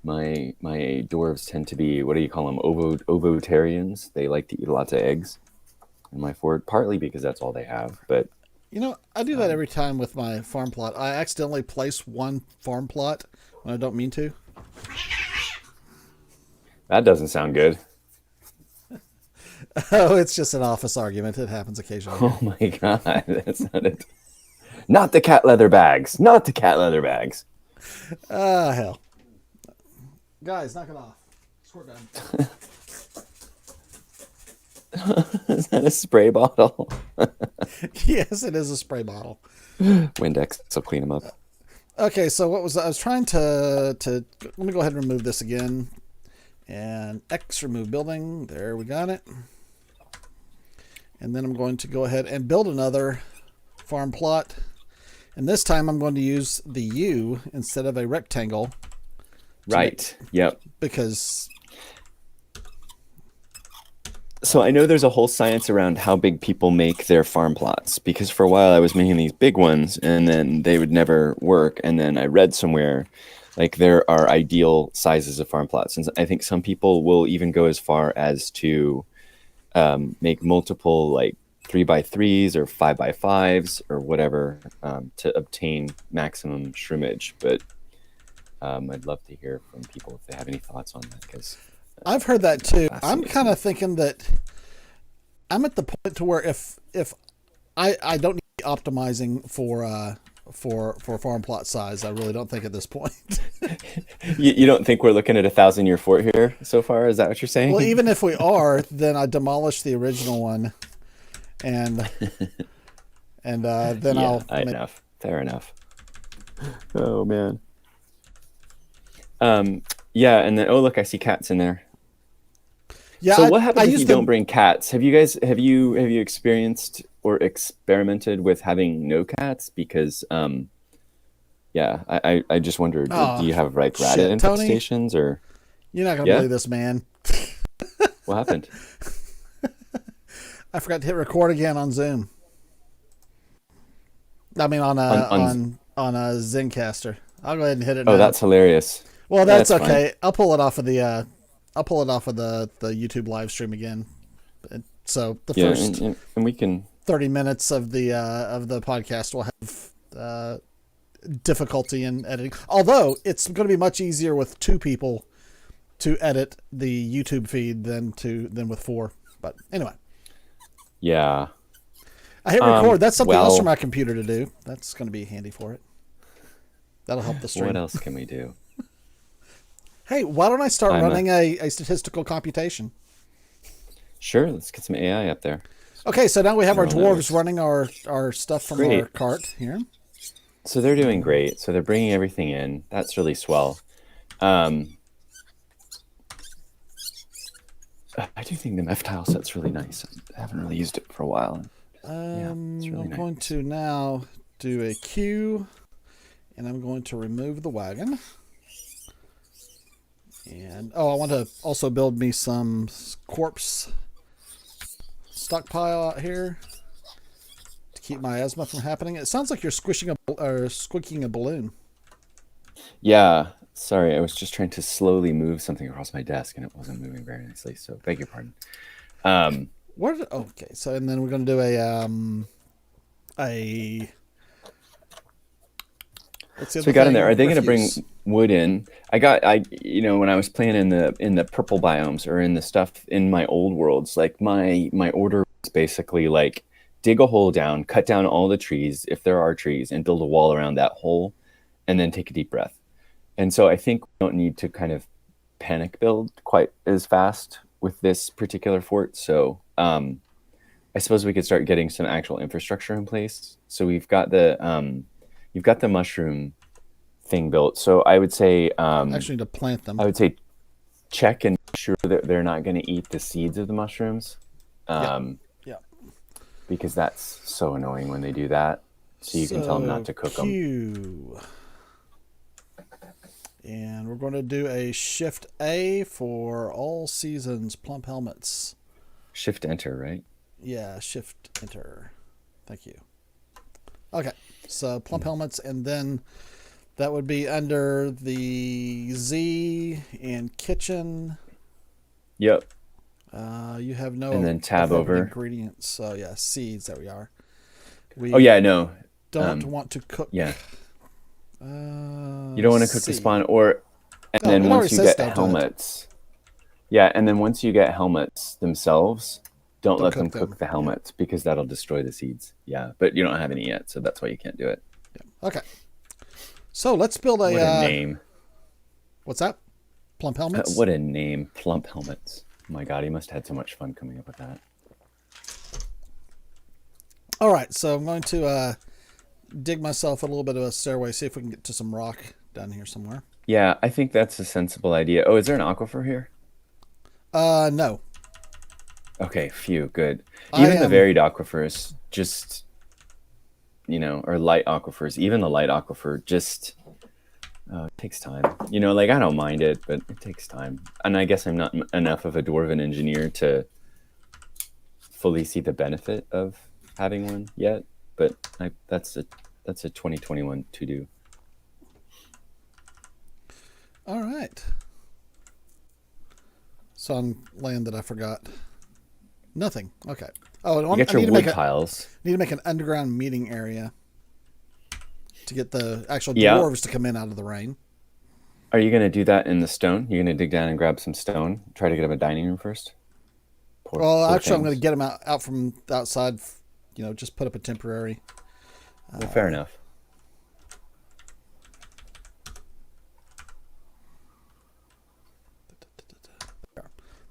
Speaker 2: dwarves tend to be, what do you call them, ovotarians. They like to eat lots of eggs in my fort, partly because that's all they have, but
Speaker 1: I do that every time with my farm plot. I accidentally place one farm plot when I don't mean to.
Speaker 2: That doesn't sound good.
Speaker 1: Oh, it's just an office argument. It happens occasionally.
Speaker 2: Oh my god, that's not it. Not the cat leather bags. Not the cat leather bags.
Speaker 1: Hell. Guys, knock it off. Squirt gun.
Speaker 2: Is that a spray bottle?
Speaker 1: Yes, it is a spray bottle.
Speaker 2: Windex, so clean them up.
Speaker 1: Okay, so I was trying to let me go ahead and remove this again. And X, remove building. There, we got it. And then I'm going to go ahead and build another farm plot. And this time I'm going to use the U instead of a rectangle.
Speaker 2: Right. Yep.
Speaker 1: Because...
Speaker 2: So I know there's a whole science around how big people make their farm plots, because for a while I was making these big ones and then they would never work. And then I read somewhere like there are ideal sizes of farm plots. And I think some people will even go as far as to make multiple like 3x3s or 5x5s or whatever to obtain maximum shroomage. But I'd love to hear from people if they have any thoughts on that, because
Speaker 1: I've heard that too. I'm kind of thinking that I'm at the point to where if I don't need optimizing for farm plot size, I really don't think at this point.
Speaker 2: You don't think we're looking at 1,000-year fort here so far? Is that what you're saying?
Speaker 1: Well, even if we are, then I demolish the original one and and then
Speaker 2: Yeah,
Speaker 1: I'll
Speaker 2: enough. Fair enough. Oh man. Yeah, and then look, I see cats in there.
Speaker 1: Yeah,
Speaker 2: So what
Speaker 1: I
Speaker 2: happens if
Speaker 1: use
Speaker 2: you don't bring cats? Have you experienced or experimented with having no cats? Because yeah, I just wondered, do
Speaker 1: Oh
Speaker 2: you have like rat
Speaker 1: shit, Tony,
Speaker 2: infestations or
Speaker 1: you're not gonna
Speaker 2: yeah?
Speaker 1: believe this, man.
Speaker 2: What happened?
Speaker 1: I forgot to hit record again on Zoom. I mean on
Speaker 2: On
Speaker 1: a Zencaster. I'll go ahead and hit it
Speaker 2: oh,
Speaker 1: now.
Speaker 2: that's hilarious.
Speaker 1: Well,
Speaker 2: Yeah,
Speaker 1: that's
Speaker 2: that's fine.
Speaker 1: okay. I'll pull it off of the YouTube live stream again. So the
Speaker 2: Yeah,
Speaker 1: first
Speaker 2: and we can
Speaker 1: 30 minutes of the podcast will have difficulty in editing. Although it's going to be much easier with two people to edit the YouTube feed than with four. But anyway,
Speaker 2: yeah.
Speaker 1: I hit record. That's something else for
Speaker 2: Well,
Speaker 1: my computer to do. That's going to be handy for it. That'll help the stream.
Speaker 2: what else can we do?
Speaker 1: Hey, why don't I start
Speaker 2: I'm
Speaker 1: running a statistical computation?
Speaker 2: Sure, let's get some AI up there.
Speaker 1: Okay, so now we have our
Speaker 2: Neural
Speaker 1: dwarves
Speaker 2: networks.
Speaker 1: running our stuff from our
Speaker 2: Great.
Speaker 1: cart here.
Speaker 2: So they're doing great. So they're bringing everything in. That's really swell. I do think the MEF tile set's really nice. I haven't really used it for a while. Yeah, it's really
Speaker 1: I'm
Speaker 2: nice.
Speaker 1: going to now do a queue, and I'm going to remove the wagon. And I want to also build me some corpse stockpile out here to keep my asthma from happening. It sounds like you're squishing or squeaking a balloon.
Speaker 2: Yeah, sorry. I was just trying to slowly move something across my desk, and it wasn't moving very nicely. So beg your pardon.
Speaker 1: Okay, so and then we're going to do a
Speaker 2: so we got in there. Are they going to bring wood in? When I was playing in the purple biomes or in the stuff in my old worlds, like my order was basically like dig a hole down, cut down all the trees if there are trees, and build a wall around that hole, and then take a deep breath. And so I think we don't need to kind of panic build quite as fast with this particular fort. So I suppose we could start getting some actual infrastructure in place. So we've got you've got the mushroom thing built. So I would say
Speaker 1: actually to plant them.
Speaker 2: I would say check and make sure that they're not going to eat the seeds of the mushrooms.
Speaker 1: Yeah.
Speaker 2: Because that's so annoying when they do that. So you can tell them not to cook them.
Speaker 1: And we're going to do a Shift A for all seasons plump helmets.
Speaker 2: Shift Enter, right?
Speaker 1: Yeah, Shift Enter. Thank you. Okay, so plump helmets, and then that would be under the Z and kitchen.
Speaker 2: Yep.
Speaker 1: You have no
Speaker 2: and then tab over
Speaker 1: ingredients. So yeah, seeds. There we are.
Speaker 2: Oh yeah, no.
Speaker 1: Don't want to cook.
Speaker 2: Yeah. You don't want to cook the spawn, then once you get helmets. Yeah, and then once you get helmets themselves, don't let them cook the helmets because that'll destroy the seeds. Yeah, but you don't have any yet, so that's why you can't do it.
Speaker 1: Yeah. Okay. So let's build a.
Speaker 2: What a name.
Speaker 1: What's that? Plump helmets?
Speaker 2: What a name. Plump helmets. Oh my god, he must have had so much fun coming up with that.
Speaker 1: All right, so I'm going to dig myself a little bit of a stairway, see if we can get to some rock down here somewhere.
Speaker 2: Yeah, I think that's a sensible idea. Oh, is there an aquifer here?
Speaker 1: No.
Speaker 2: Okay, phew, good. Even the varied aquifers, just, or light aquifers, even the light aquifer, just, it takes time. I don't mind it, but it takes time. And I guess I'm not enough of a dwarven engineer to fully see the benefit of having one yet, but that's a 2021 to do.
Speaker 1: All right. So on land that I forgot. Nothing. Okay. Oh,
Speaker 2: you got your wood piles.
Speaker 1: Need to make an underground meeting area to get the actual dwarves to come in out of the rain.
Speaker 2: Are you going to do that in the stone? You're going to dig down and grab some stone? Try to get them a dining room first?
Speaker 1: Actually, I'm going to get them out from the outside, just put up a temporary.
Speaker 2: Well, fair enough.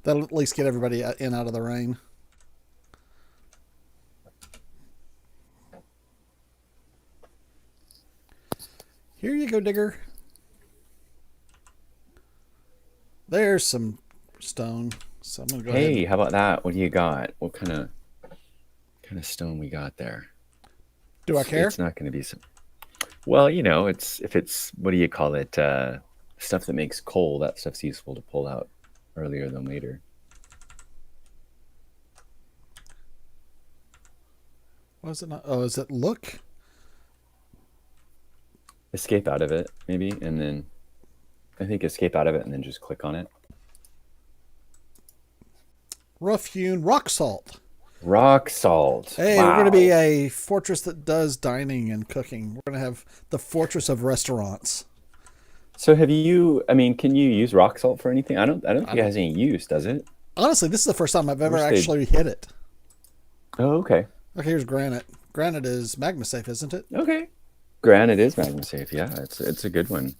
Speaker 1: That'll at least get everybody in out of the rain. Here you go, digger. There's some stone. So I'm gonna go ahead.
Speaker 2: Hey, how about that? What do you got? What kind of stone we got there?
Speaker 1: Do I care?
Speaker 2: It's not going to be some. Well, it's if it's what do you call it? Stuff that makes coal. That stuff's useful to pull out earlier than later.
Speaker 1: What is it not? Oh, is it look?
Speaker 2: Escape out of it, maybe, and then I think escape out of it, and then just click on it.
Speaker 1: Rough hewn rock salt.
Speaker 2: Rock salt.
Speaker 1: Hey,
Speaker 2: wow.
Speaker 1: we're going to be a fortress that does dining and cooking. We're going to have the fortress of restaurants.
Speaker 2: So have you? I mean, can you use rock salt for anything? I don't think it has any use, does it?
Speaker 1: Honestly, this is the first time I've ever actually hit it.
Speaker 2: Oh, okay.
Speaker 1: Okay, here's granite. Granite is magma safe, isn't it?
Speaker 2: Okay. Granite is magma safe. Yeah, it's a good one.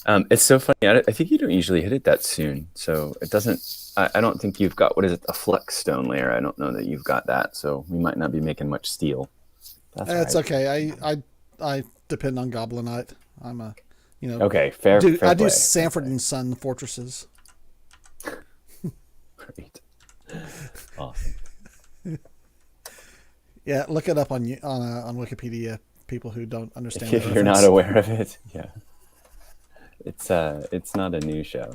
Speaker 2: It's so funny. I think you don't usually hit it that soon, so it doesn't. I don't think you've got, what is it, a flex stone layer. I don't know that you've got that, so we might not be making much steel.
Speaker 1: It's right. Okay. I depend on Goblinite. I'm a,
Speaker 2: Okay, fair
Speaker 1: I do
Speaker 2: play.
Speaker 1: Sanford and Son fortresses.
Speaker 2: Great. Awesome.
Speaker 1: Yeah, look it up on Wikipedia. People who don't understand.
Speaker 2: If you're not aware of it, yeah. It's not a new show.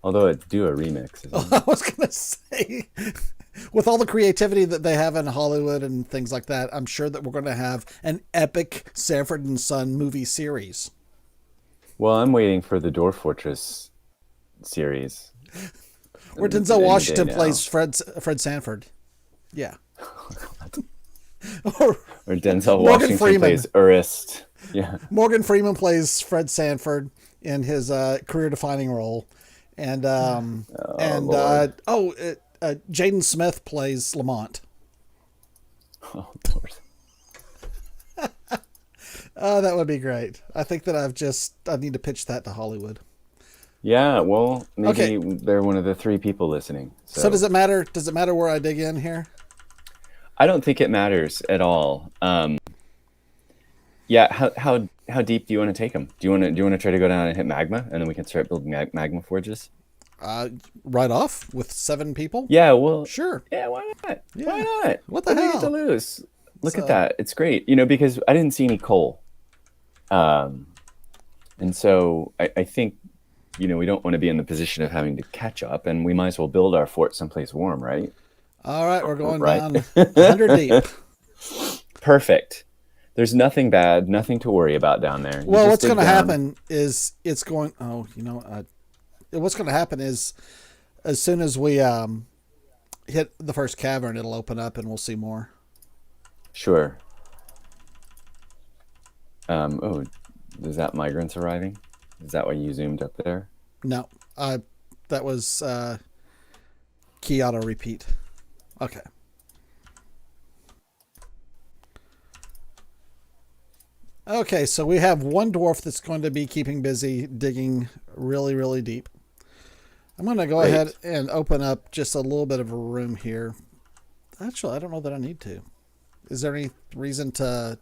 Speaker 2: Although it's do a remix. Isn't it?
Speaker 1: I was gonna say, with all the creativity that they have in Hollywood and things like that, I'm sure that we're going to have an epic Sanford and Son movie series.
Speaker 2: Well, I'm waiting for the Dwarf Fortress series,
Speaker 1: where Denzel Washington plays Fred Sanford. Yeah.
Speaker 2: or Denzel Washington plays Urist. Yeah.
Speaker 1: Morgan Freeman plays Fred Sanford in his career-defining role. And Jaden Smith plays Lamont.
Speaker 2: Oh Lord.
Speaker 1: That would be great. I think that I need to pitch that to Hollywood.
Speaker 2: Yeah, well, maybe they're one of the 3 people listening.
Speaker 1: So does it matter? Does it matter where I dig in here?
Speaker 2: I don't think it matters at all. Yeah, how deep do you want to take them? Do you want to try to go down and hit magma, and then we can start building magma forges?
Speaker 1: Right off with 7 people?
Speaker 2: Yeah, well,
Speaker 1: sure.
Speaker 2: Yeah, why not?
Speaker 1: Yeah.
Speaker 2: Why not?
Speaker 1: What the hell?
Speaker 2: What do you get to lose? Look at that. It's great. Because I didn't see any coal. And so I think, we don't want to be in the position of having to catch up, and we might as well build our fort someplace warm, right?
Speaker 1: All right, we're going down 100 deep.
Speaker 2: Perfect. There's nothing bad, nothing to worry about down there.
Speaker 1: Well, what's going to happen is what's going to happen is as soon as we hit the first cavern, it'll open up and we'll see more.
Speaker 2: Sure. Is that migrants arriving? Is that why you zoomed up there?
Speaker 1: No, that was key auto repeat. Okay. Okay, so we have one dwarf that's going to be keeping busy digging really, really deep. I'm going to go ahead and open up just a little bit of a room here. Actually, I don't know that I need to. Is there any reason to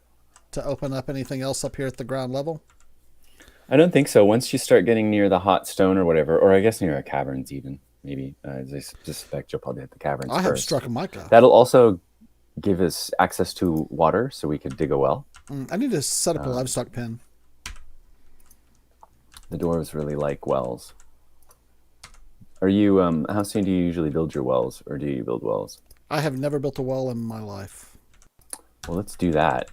Speaker 1: open up anything else up here at the ground level?
Speaker 2: I don't think so. Once you start getting near the hot stone or whatever, or I guess near the caverns even, maybe. I suspect you'll probably hit the caverns
Speaker 1: I
Speaker 2: first.
Speaker 1: have struck a mic off.
Speaker 2: That'll also give us access to water so we could dig a well.
Speaker 1: I need to set up a livestock pen.
Speaker 2: The dwarves really like wells. Are you, how soon do you usually build your wells, or do you build wells?
Speaker 1: I have never built a well in my life.
Speaker 2: Well, let's do that.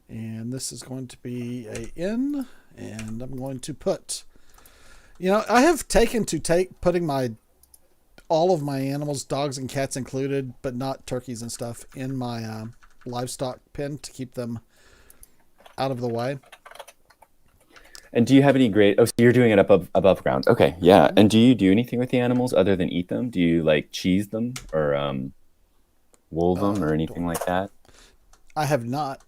Speaker 1: And this is going to be a inn, and I'm going to put, I have taken to putting all of my animals, dogs and cats included, but not turkeys and stuff, in my livestock pen to keep them out of the way.
Speaker 2: And do you have any so you're doing it above ground. Okay, yeah. And do you do anything with the animals other than eat them? Do you cheese them or wool them or anything like that?
Speaker 1: I have not.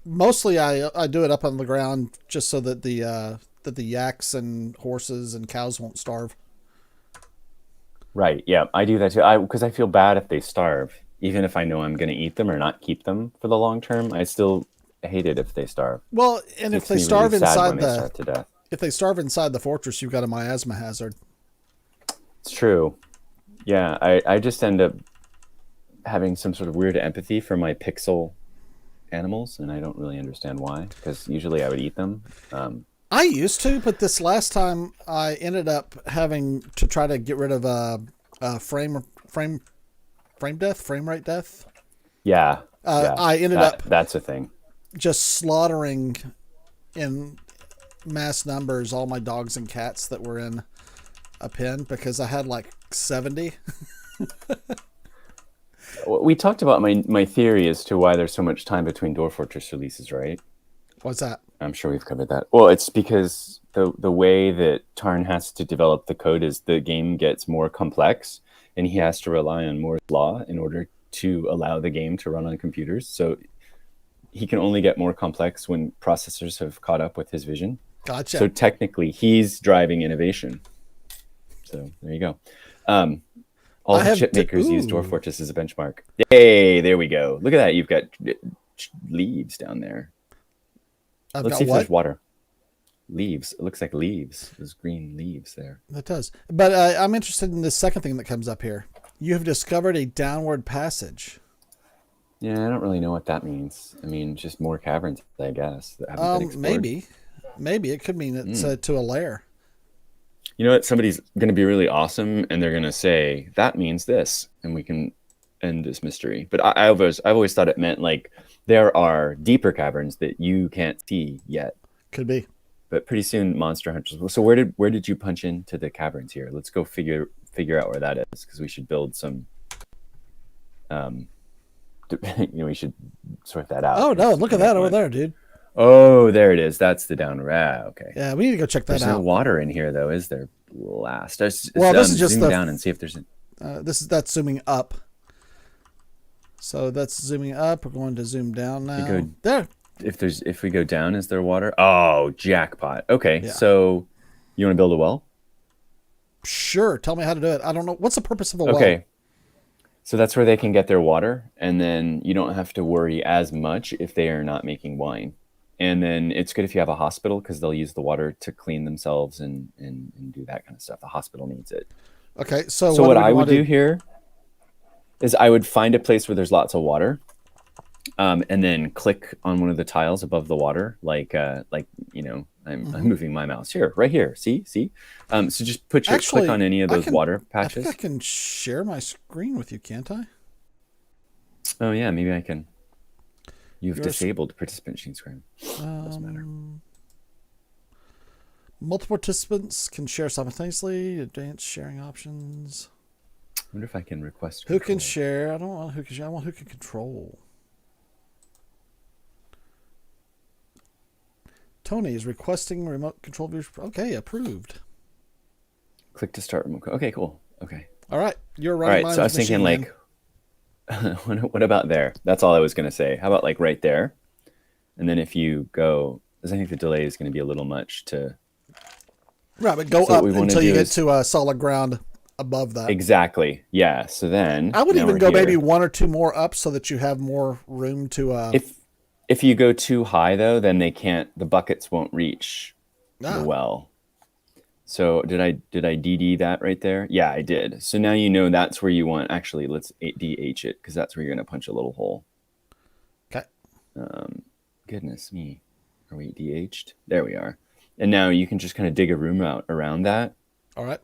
Speaker 1: Mostly I do it up on the ground just so that the yaks and horses and cows won't starve.
Speaker 2: Right, yeah. I do that too. Because I feel bad if they starve. Even if I know I'm going to eat them or not keep them for the long term, I still hate it if they starve.
Speaker 1: Well, and if
Speaker 2: Makes
Speaker 1: they
Speaker 2: me
Speaker 1: starve
Speaker 2: really sad
Speaker 1: inside
Speaker 2: when they starve to death.
Speaker 1: if they starve inside the fortress, you've got a miasma hazard.
Speaker 2: It's true. Yeah, I just end up having some sort of weird empathy for my pixel animals, and I don't really understand why, because usually I would eat them.
Speaker 1: I used to, but this last time I ended up having to try to get rid of frame rate death.
Speaker 2: Yeah,
Speaker 1: I ended up
Speaker 2: that's a thing.
Speaker 1: just slaughtering in mass numbers all my dogs and cats that were in a pen because I had like 70.
Speaker 2: We talked about my theory as to why there's so much time between Dwarf Fortress releases, right?
Speaker 1: What's that?
Speaker 2: I'm sure we've covered that. Well, it's because the way that Tarn has to develop the code is the game gets more complex, and he has to rely on Moore's law in order to allow the game to run on computers. So he can only get more complex when processors have caught up with his vision.
Speaker 1: Gotcha.
Speaker 2: So technically, he's driving innovation. So there you go. All the chip makers use Dwarf Fortress as a benchmark. Hey, there we go. Look at that. You've got leaves down there. Let's see if there's water. Leaves. It looks like leaves. There's green leaves there.
Speaker 1: It does. But I'm interested in the second thing that comes up here. You have discovered a downward passage.
Speaker 2: Yeah, I don't really know what that means. I mean, just more caverns, I guess, that haven't been explored.
Speaker 1: Maybe it could mean it's to a lair.
Speaker 2: You know what? Somebody's going to be really awesome, and they're going to say that means this, and we can end this mystery. But I've always thought it meant like there are deeper caverns that you can't see yet.
Speaker 1: Could be.
Speaker 2: But pretty soon, monster hunters. So where did you punch into the caverns here? Let's go figure out where that is, because we should build some. We should sort that out.
Speaker 1: Oh no! Look at that over there, dude.
Speaker 2: Oh, there it is. That's the down. Okay.
Speaker 1: Yeah, we need to go check that out.
Speaker 2: There's no water in here, though, is there? Blast.
Speaker 1: This is just
Speaker 2: zoom down and see if there's.
Speaker 1: That's zooming up. So that's zooming up. We're going to zoom down now. There.
Speaker 2: If we go down, is there water? Oh, jackpot. Okay, yeah. So you want to build a well?
Speaker 1: Sure. Tell me how to do it. I don't know. What's the purpose of a well?
Speaker 2: Okay. So that's where they can get their water, and then you don't have to worry as much if they are not making wine. And then it's good if you have a hospital, because they'll use the water to clean themselves and do that kind of stuff. The hospital needs it.
Speaker 1: Okay, so
Speaker 2: what I would do here is I would find a place where there's lots of water, and then click on one of the tiles above the water, like I'm moving my mouse here, right here. See. So just click on any of those water patches.
Speaker 1: I think I can share my screen with you, can't I?
Speaker 2: Oh yeah, maybe I can. You've disabled participant screen. Doesn't matter.
Speaker 1: Multiple participants can share simultaneously. Advanced sharing options.
Speaker 2: I wonder if I can request.
Speaker 1: Who can share? I don't want who can share. I want who can control. Tony is requesting remote control views. Okay, approved.
Speaker 2: Click to start remote. Okay, cool. Okay.
Speaker 1: All right, you're running.
Speaker 2: All right, so I was thinking like, what about there? That's all I was going to say. How about like right there? And then if you go, because I think the delay is going to be a little much to.
Speaker 1: Right, but go up until you get to solid ground above that.
Speaker 2: Exactly. Yeah. So then
Speaker 1: I would even go maybe one or two more up so that you have more room to.
Speaker 2: If you go too high though, then the buckets won't reach the well. So did I DD that right there? Yeah, I did. So now you know that's where you want. Actually, let's DH it, because that's where you're going to punch a little hole.
Speaker 1: Okay.
Speaker 2: Goodness me. Are we DH'd? There we are. And now you can just kind of dig a room out around that.
Speaker 1: All right.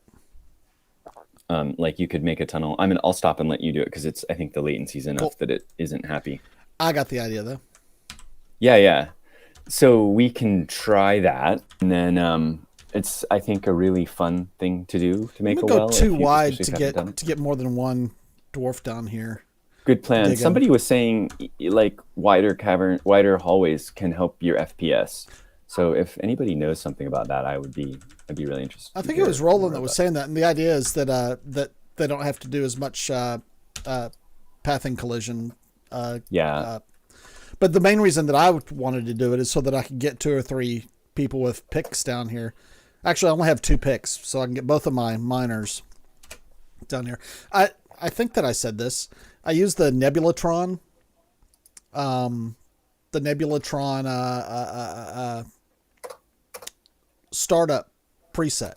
Speaker 2: Like you could make a tunnel. I'll stop and let you do it, because I think the latency's enough that it isn't happy.
Speaker 1: I got the idea though.
Speaker 2: Yeah. So we can try that, and then it's, I think, a really fun thing to do to make a well.
Speaker 1: Go too wide to get more than one dwarf down here.
Speaker 2: Good plan. Somebody was saying like wider hallways can help your FPS. So if anybody knows something about that, I'd be really interested.
Speaker 1: I think it was Roland that was saying that, and the idea is that that they don't have to do as much pathing collision. But the main reason that I wanted to do it is so that I could get 2 or 3 people with picks down here. Actually, I only have 2 picks, so I can get both of my miners down here. I think that I said this. I use the Nebulatron the Nebulatron startup preset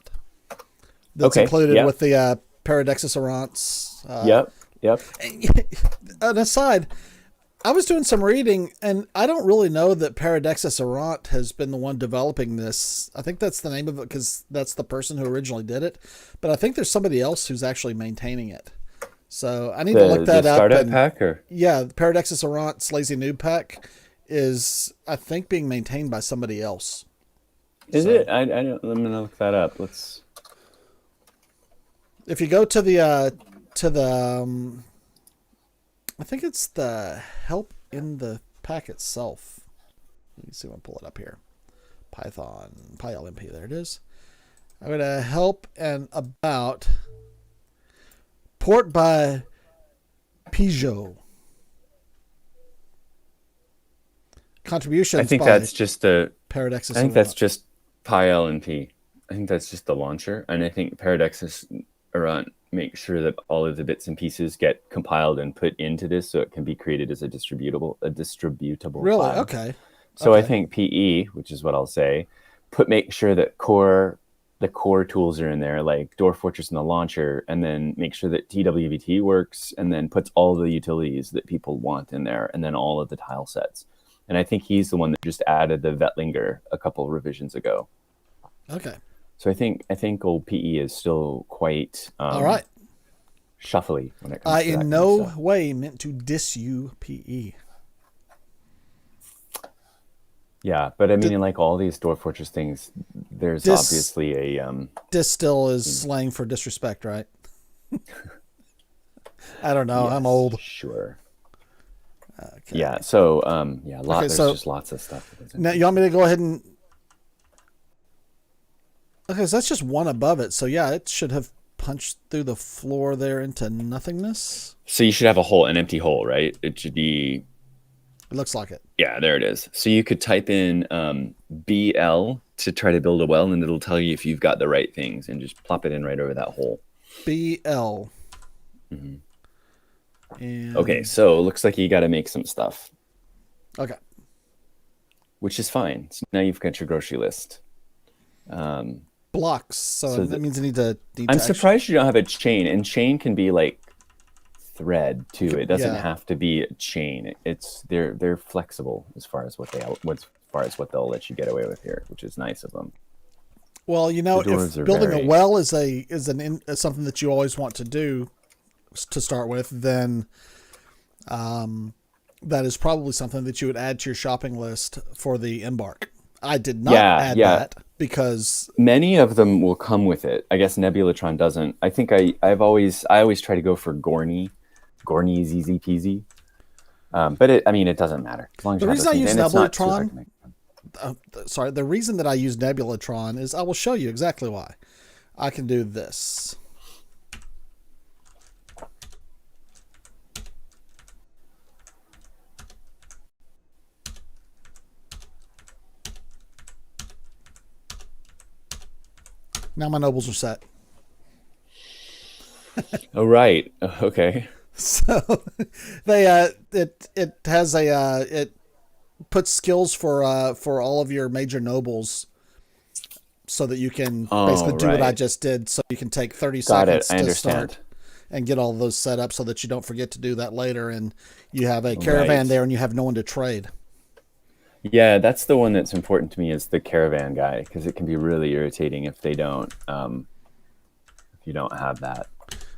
Speaker 1: that's
Speaker 2: Okay.
Speaker 1: included
Speaker 2: Yep.
Speaker 1: with the Paradexis Errants.
Speaker 2: Yep.
Speaker 1: An aside, I was doing some reading, and I don't really know that Paradexis Errant has been the one developing this. I think that's the name of it because that's the person who originally did it. But I think there's somebody else who's actually maintaining it. So I need to look that
Speaker 2: The
Speaker 1: up.
Speaker 2: startup pack, or
Speaker 1: Yeah, the Paradexis Errant's Lazy Noob pack is, I think, being maintained by somebody else.
Speaker 2: is it? I don't. I'm gonna look that up. Let's.
Speaker 1: If you go to the I think it's the help in the pack itself. Let me see if I pull it up here. Python, PyLMP, there it is. I'm going to help and about port by Peugeot. Contributions
Speaker 2: I think
Speaker 1: by
Speaker 2: that's just a.
Speaker 1: Paradexis.
Speaker 2: I think that's just PyLMP. I think that's just the launcher, and I think Paradexis Errant make sure that all of the bits and pieces get compiled and put into this, so it can be created as a distributable
Speaker 1: Really?
Speaker 2: file.
Speaker 1: Okay.
Speaker 2: So I think PE, which is what I'll say, make sure that the core tools are in there, like Dwarf Fortress and the launcher, and then make sure that TWVT works, and then puts all the utilities that people want in there, and then all of the tile sets. And I think he's the one that just added the Vetlinger a couple revisions ago.
Speaker 1: Okay.
Speaker 2: So I think old PE is still quite
Speaker 1: all right.
Speaker 2: Shuffly when it comes
Speaker 1: I
Speaker 2: to that
Speaker 1: in no way meant to diss you, PE.
Speaker 2: Yeah, but I mean, in like all these Dwarf Fortress things, there's obviously a
Speaker 1: Diss still is slang for disrespect, right? I don't know.
Speaker 2: Yes,
Speaker 1: I'm old.
Speaker 2: Sure.
Speaker 1: Okay.
Speaker 2: Yeah. So there's just lots of stuff.
Speaker 1: Now you want me to go ahead and. Okay, so that's just one above it. So yeah, it should have punched through the floor there into nothingness.
Speaker 2: So you should have an empty hole, right? It should be.
Speaker 1: It looks like it.
Speaker 2: Yeah, there it is. So you could type in BL to try to build a well, and it'll tell you if you've got the right things, and just plop it in right over that hole.
Speaker 1: BL.
Speaker 2: Mm-hmm.
Speaker 1: And...
Speaker 2: Okay, so it looks like you got to make some stuff.
Speaker 1: Okay.
Speaker 2: Which is fine. So now you've got your grocery list.
Speaker 1: Blocks. So that means I need to.
Speaker 2: I'm surprised you don't have a chain, and chain can be like thread too. It doesn't have to be a chain. They're flexible as far as what they'll let you get away with here, which is nice of them.
Speaker 1: Well, if building a well is something that you always want to do to start with, then that is probably something that you would add to your shopping list for the Embark. I did not add that because
Speaker 2: many of them will come with it. I guess Nebulatron doesn't. I think I always try to go for Gorny. Gorny is easy peasy. But it doesn't matter. As long as
Speaker 1: the reason I use Nebulatron,
Speaker 2: sorry,
Speaker 1: the reason that I use Nebulatron is I will show you exactly why. I can do this. Now my nobles are set.
Speaker 2: Oh, right. Okay.
Speaker 1: So they it has it puts skills for all of your major nobles so that you can basically do what I just did, so you can take 30 seconds to start and get all those set up so that you don't forget to do that later, and you have a caravan there and you have no one to trade.
Speaker 2: Yeah, that's the one that's important to me, is the caravan guy, because it can be really irritating if they don't if you don't have that.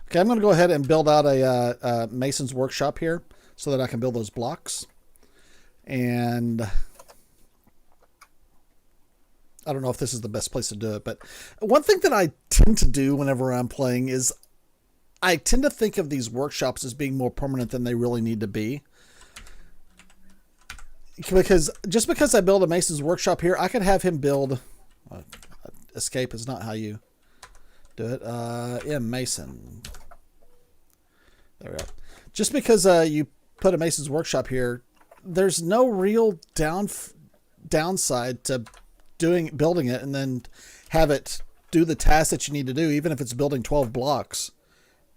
Speaker 1: Okay, I'm going to go ahead and build out a mason's workshop here so that I can build those blocks. And I don't know if this is the best place to do it, but one thing that I tend to do whenever I'm playing is I tend to think of these workshops as being more permanent than they really need to be. Because just because I build a mason's workshop here, I could have him build... escape is not how you do it. Yeah, mason. There we go. Just because you put a mason's workshop here, there's no real downside to building it and then have it do the task that you need to do, even if it's building 12 blocks.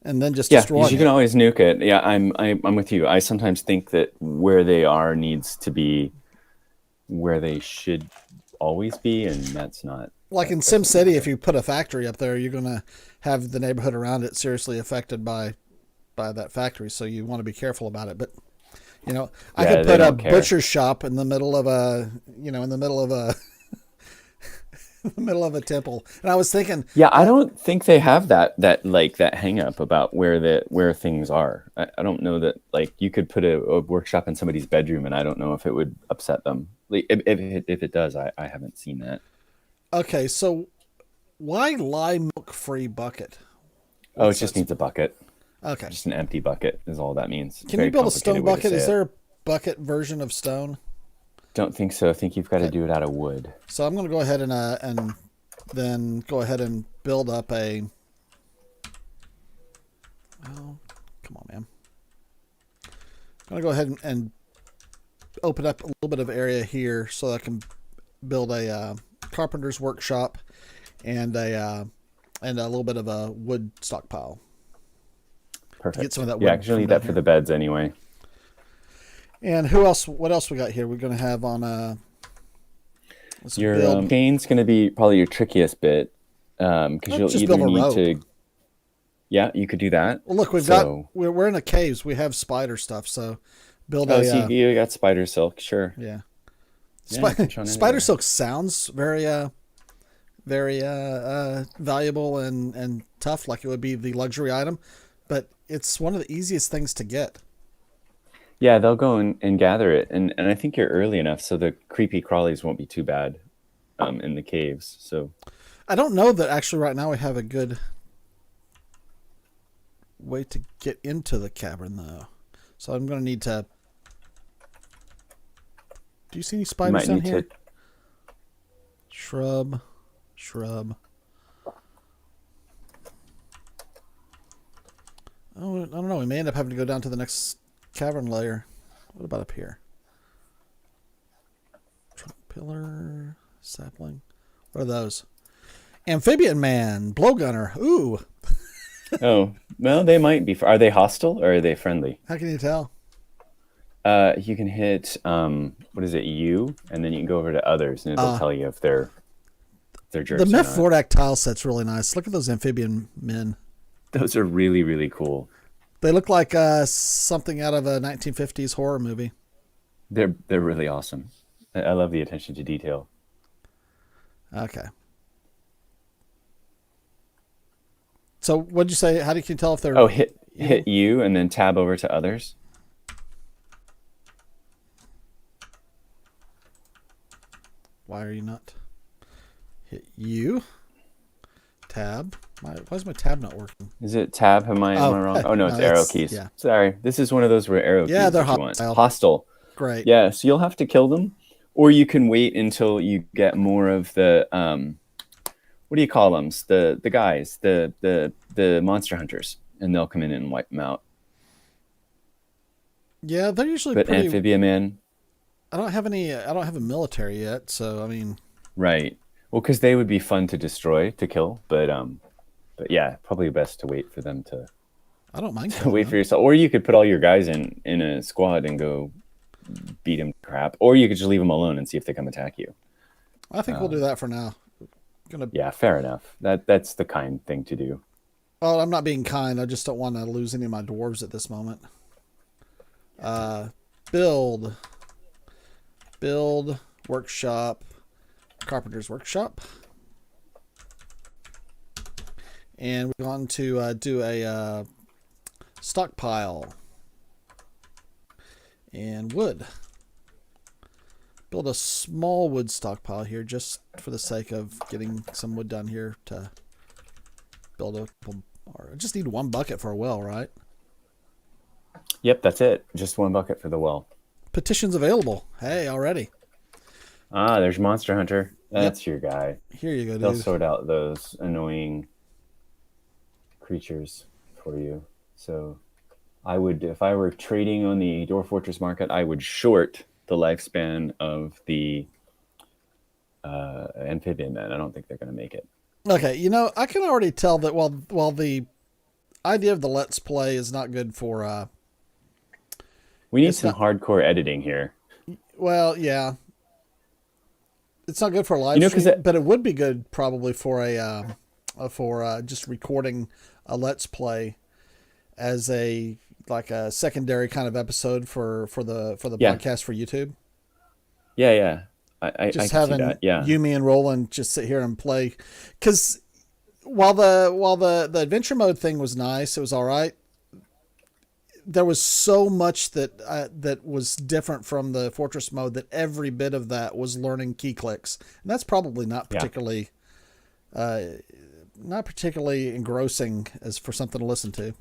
Speaker 1: And then just destroy it.
Speaker 2: You can always nuke it. Yeah, I'm with you. I sometimes think that where they are needs to be where they should always be, and that's not.
Speaker 1: Like in SimCity, if you put a factory up there, you're gonna have the neighborhood around it seriously affected by that factory. So you want to be careful about it. But I could put a butcher shop in the middle of a in the middle of a in the middle of a temple. And I was thinking,
Speaker 2: yeah, I don't think they have that hang up about where things are. I don't know that, like, you could put a workshop in somebody's bedroom, and I don't know if it would upset them. Like, if it does, I haven't seen that.
Speaker 1: Okay, so why lye milk free bucket?
Speaker 2: It just needs a bucket.
Speaker 1: Okay,
Speaker 2: just an empty bucket is all that means.
Speaker 1: Can you build a stone bucket? Is there a bucket version of stone?
Speaker 2: Don't think so. I think you've got to do it out of wood.
Speaker 1: So I'm going to go ahead and then go ahead and build up a. Oh, come on, man! I'm going to go ahead and open up a little bit of area here so I can build a carpenter's workshop and a little bit of a wood stockpile.
Speaker 2: Perfect.
Speaker 1: Get some of that wood.
Speaker 2: Yeah, actually need that for the beds anyway.
Speaker 1: And who else? What else we got here? We're going to have on
Speaker 2: your chain's going to be probably your trickiest bit, because you'll either need to. Yeah, you could do that.
Speaker 1: Well, look, we're in a caves. We have spider stuff, so build
Speaker 2: so you got spider silk, sure.
Speaker 1: Yeah. Spider silk sounds very valuable and tough, like it would be the luxury item, but it's one of the easiest things to get.
Speaker 2: Yeah, they'll go and gather it, and I think you're early enough so the creepy crawlies won't be too bad in the caves. So
Speaker 1: I don't know that actually right now we have a good way to get into the cavern though, so I'm going to need to. Do you see any spiders down here? Shrub. Oh, I don't know. We may end up having to go down to the next cavern layer. What about up here? Trunk pillar, sapling. What are those? Amphibian man, blowgunner. Ooh.
Speaker 2: Oh, well, they might be. Are they hostile or are they friendly?
Speaker 1: How can you tell?
Speaker 2: You can hit what is it, U, and then you can go over to others, and it'll tell you if they're jerks.
Speaker 1: The Myth Vordak tile set's really nice. Look at those amphibian men.
Speaker 2: Those are really, really cool.
Speaker 1: They look like something out of a 1950s horror movie.
Speaker 2: They're really awesome. I love the attention to detail.
Speaker 1: Okay. So what'd you say? How can you tell if they're...
Speaker 2: Oh, hit U and then tab over to others.
Speaker 1: Why are you not? Hit U. Tab. Why is my tab not working?
Speaker 2: Is it tab? Am I wrong? Oh, no, it's arrow keys. Yeah. Sorry. This is one of those where arrow keys.
Speaker 1: Yeah, they're hostile.
Speaker 2: Hostile.
Speaker 1: Great.
Speaker 2: Yeah, so you'll have to kill them, or you can wait until you get more of the, what do you call them? The guys, the monster hunters, and they'll come in and wipe them out.
Speaker 1: Yeah, they're usually
Speaker 2: But
Speaker 1: pretty...
Speaker 2: Amphibian Man...
Speaker 1: I don't have a military yet, so I mean...
Speaker 2: Right. Well, because they would be fun to destroy, to kill, but yeah, probably best to wait for them to...
Speaker 1: I don't mind.
Speaker 2: To wait for yourself. Or you could put all your guys in a squad and go beat them crap. Or you could just leave them alone and see if they come attack you.
Speaker 1: I think we'll do that for now.
Speaker 2: Yeah, fair enough. That's the kind thing to do.
Speaker 1: Oh, I'm not being kind. I just don't want to lose any of my dwarves at this moment. Build, workshop, carpenter's workshop. And we're going to do a stockpile and wood. Build a small wood stockpile here just for the sake of getting some wood down here to build a couple. Or I just need one bucket for a well, right?
Speaker 2: Yep, that's it. Just one bucket for the well.
Speaker 1: Petitions available. Hey, already.
Speaker 2: Ah, there's Monster Hunter. That's your guy.
Speaker 1: Here you go, dude.
Speaker 2: They'll sort out those annoying creatures for you. So I would, if I were trading on the Dwarf Fortress market, I would short the lifespan of the Amphibian Men. I don't think they're going to make it.
Speaker 1: Okay, I can already tell that while the idea of the Let's Play is not good for...
Speaker 2: we need some hardcore editing here.
Speaker 1: Well, yeah. It's not good for a live
Speaker 2: You know, because
Speaker 1: stream, but it would be good probably for for just recording a let's play as a like a secondary kind of episode for the
Speaker 2: yeah,
Speaker 1: podcast for YouTube.
Speaker 2: yeah. I
Speaker 1: Just
Speaker 2: can see
Speaker 1: having
Speaker 2: that. Yeah,
Speaker 1: you, me, and Roland just sit here and play, because while the adventure mode thing was nice, it was all right. There was so much that was different from the fortress mode that every bit of that was learning key clicks, and that's probably
Speaker 2: yeah,
Speaker 1: uh, not particularly engrossing as for something to listen to.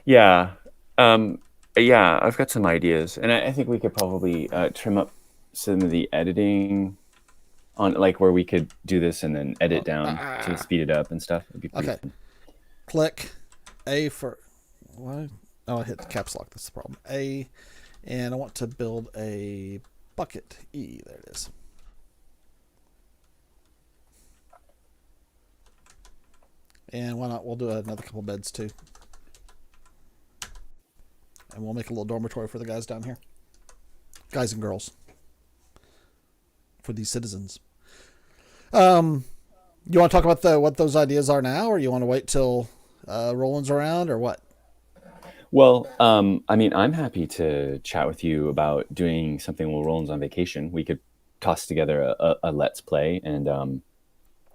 Speaker 2: yeah. Um, yeah, I've got some ideas, and I think we could probably trim up some of the editing on like where we could do this and then edit down to speed it up and stuff. It'd be pretty
Speaker 1: Okay,
Speaker 2: fun.
Speaker 1: click A for what? Oh, I hit the caps lock. That's the problem. A, and I want to build a bucket. E. There it is. And why not? We'll do another couple beds too, and we'll make a little dormitory for the guys down here, guys and girls, for these citizens. You want to talk about what those ideas are now, or you want to wait till Roland's around, or what?
Speaker 2: Well, I mean, I'm happy to chat with you about doing something while Roland's on vacation. We could toss together a let's play, and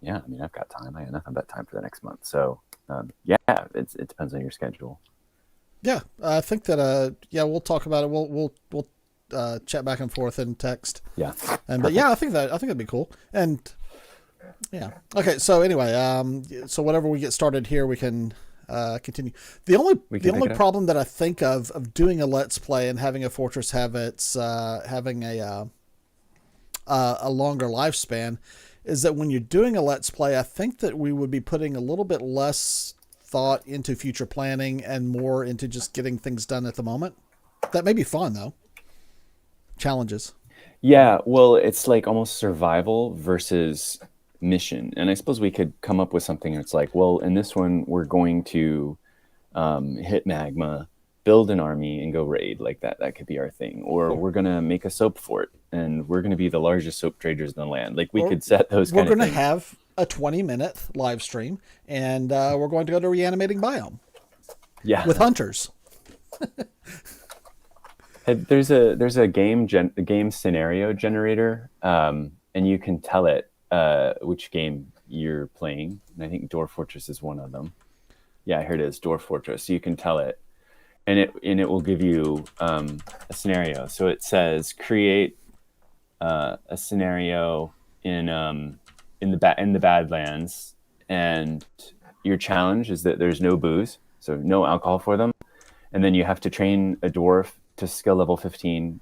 Speaker 2: yeah, I mean, I've got time. I got nothing but time for the next month. So, yeah, it depends on your schedule.
Speaker 1: Yeah, I think that yeah, we'll talk about it. We'll chat back and forth in text.
Speaker 2: Yeah,
Speaker 1: But yeah, I think that'd be cool. And yeah, okay. So anyway, so whenever we get started here, we can continue. The only problem that I think of doing a let's play and having a fortress have its having a longer lifespan is that when you're doing a let's play, I think that we would be putting a little bit less thought into future planning and more into just getting things done at the moment. That may be fun though. Challenges.
Speaker 2: yeah. Well, it's like almost survival versus mission, and I suppose we could come up with something that's like, well, in this one, we're going to hit magma, build an army, and go raid like that. That could be our thing. Or we're gonna make a soap fort, and we're gonna be the largest soap traders in the land. Like we could set those.
Speaker 1: We're
Speaker 2: going
Speaker 1: to have a 20-minute live stream, and we're going to go to reanimating biome.
Speaker 2: Yeah,
Speaker 1: with hunters.
Speaker 2: There's a game scenario generator, and you can tell it which game you're playing. And I think Dwarf Fortress is one of them. Yeah, here it is, Dwarf Fortress. So you can tell it, and it will give you a scenario. So it says create a scenario in the Badlands, and your challenge is that there's no booze, so no alcohol for them, and then you have to train a dwarf to skill level 15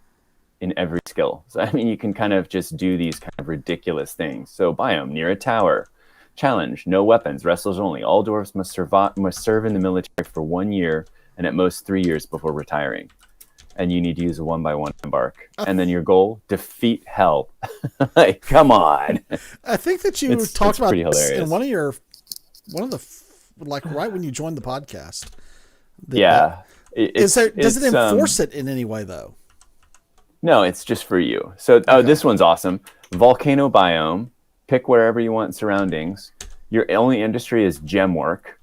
Speaker 2: in every skill. So I mean, you can kind of just do these kind of ridiculous things. So biome near a tower. Challenge: no weapons, wrestlers only. All dwarves must serve in the military for 1 year and at most 3 years before retiring. And you need to use a 1x1 embark. And then your goal: defeat hell. Like, come on.
Speaker 1: I think that you talked about this in
Speaker 2: hilarious.
Speaker 1: like right when you joined the podcast.
Speaker 2: Yeah.
Speaker 1: Does it enforce it in any way though?
Speaker 2: No, it's just for you. So, this one's awesome. Volcano biome. Pick wherever you want surroundings. Your only industry is gem work.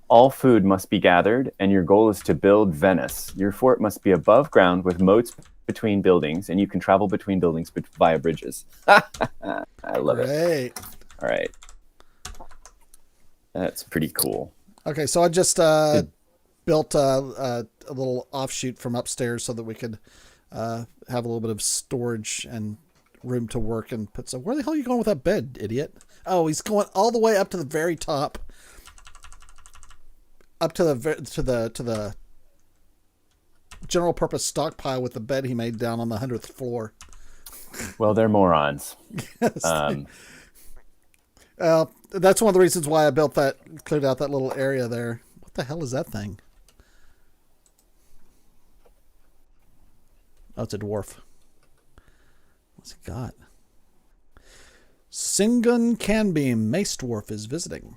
Speaker 2: All food must be gathered, and your goal is to build Venice. Your fort must be above ground with moats between buildings, and you can travel between buildings via bridges. I love it. All right. That's pretty cool.
Speaker 1: Okay, so I just built a little offshoot from upstairs so that we could have a little bit of storage and room to work and put some. Where the hell are you going with that bed, idiot? Oh, he's going all the way up to the very top, up to the general purpose stockpile with the bed he made down on the 100th floor.
Speaker 2: Well, they're morons.
Speaker 1: Yes. That's one of the reasons why I cleared out that little area there. What the hell is that thing? Oh, it's a dwarf. What's it got? Singun Canbeam Mace Dwarf is visiting.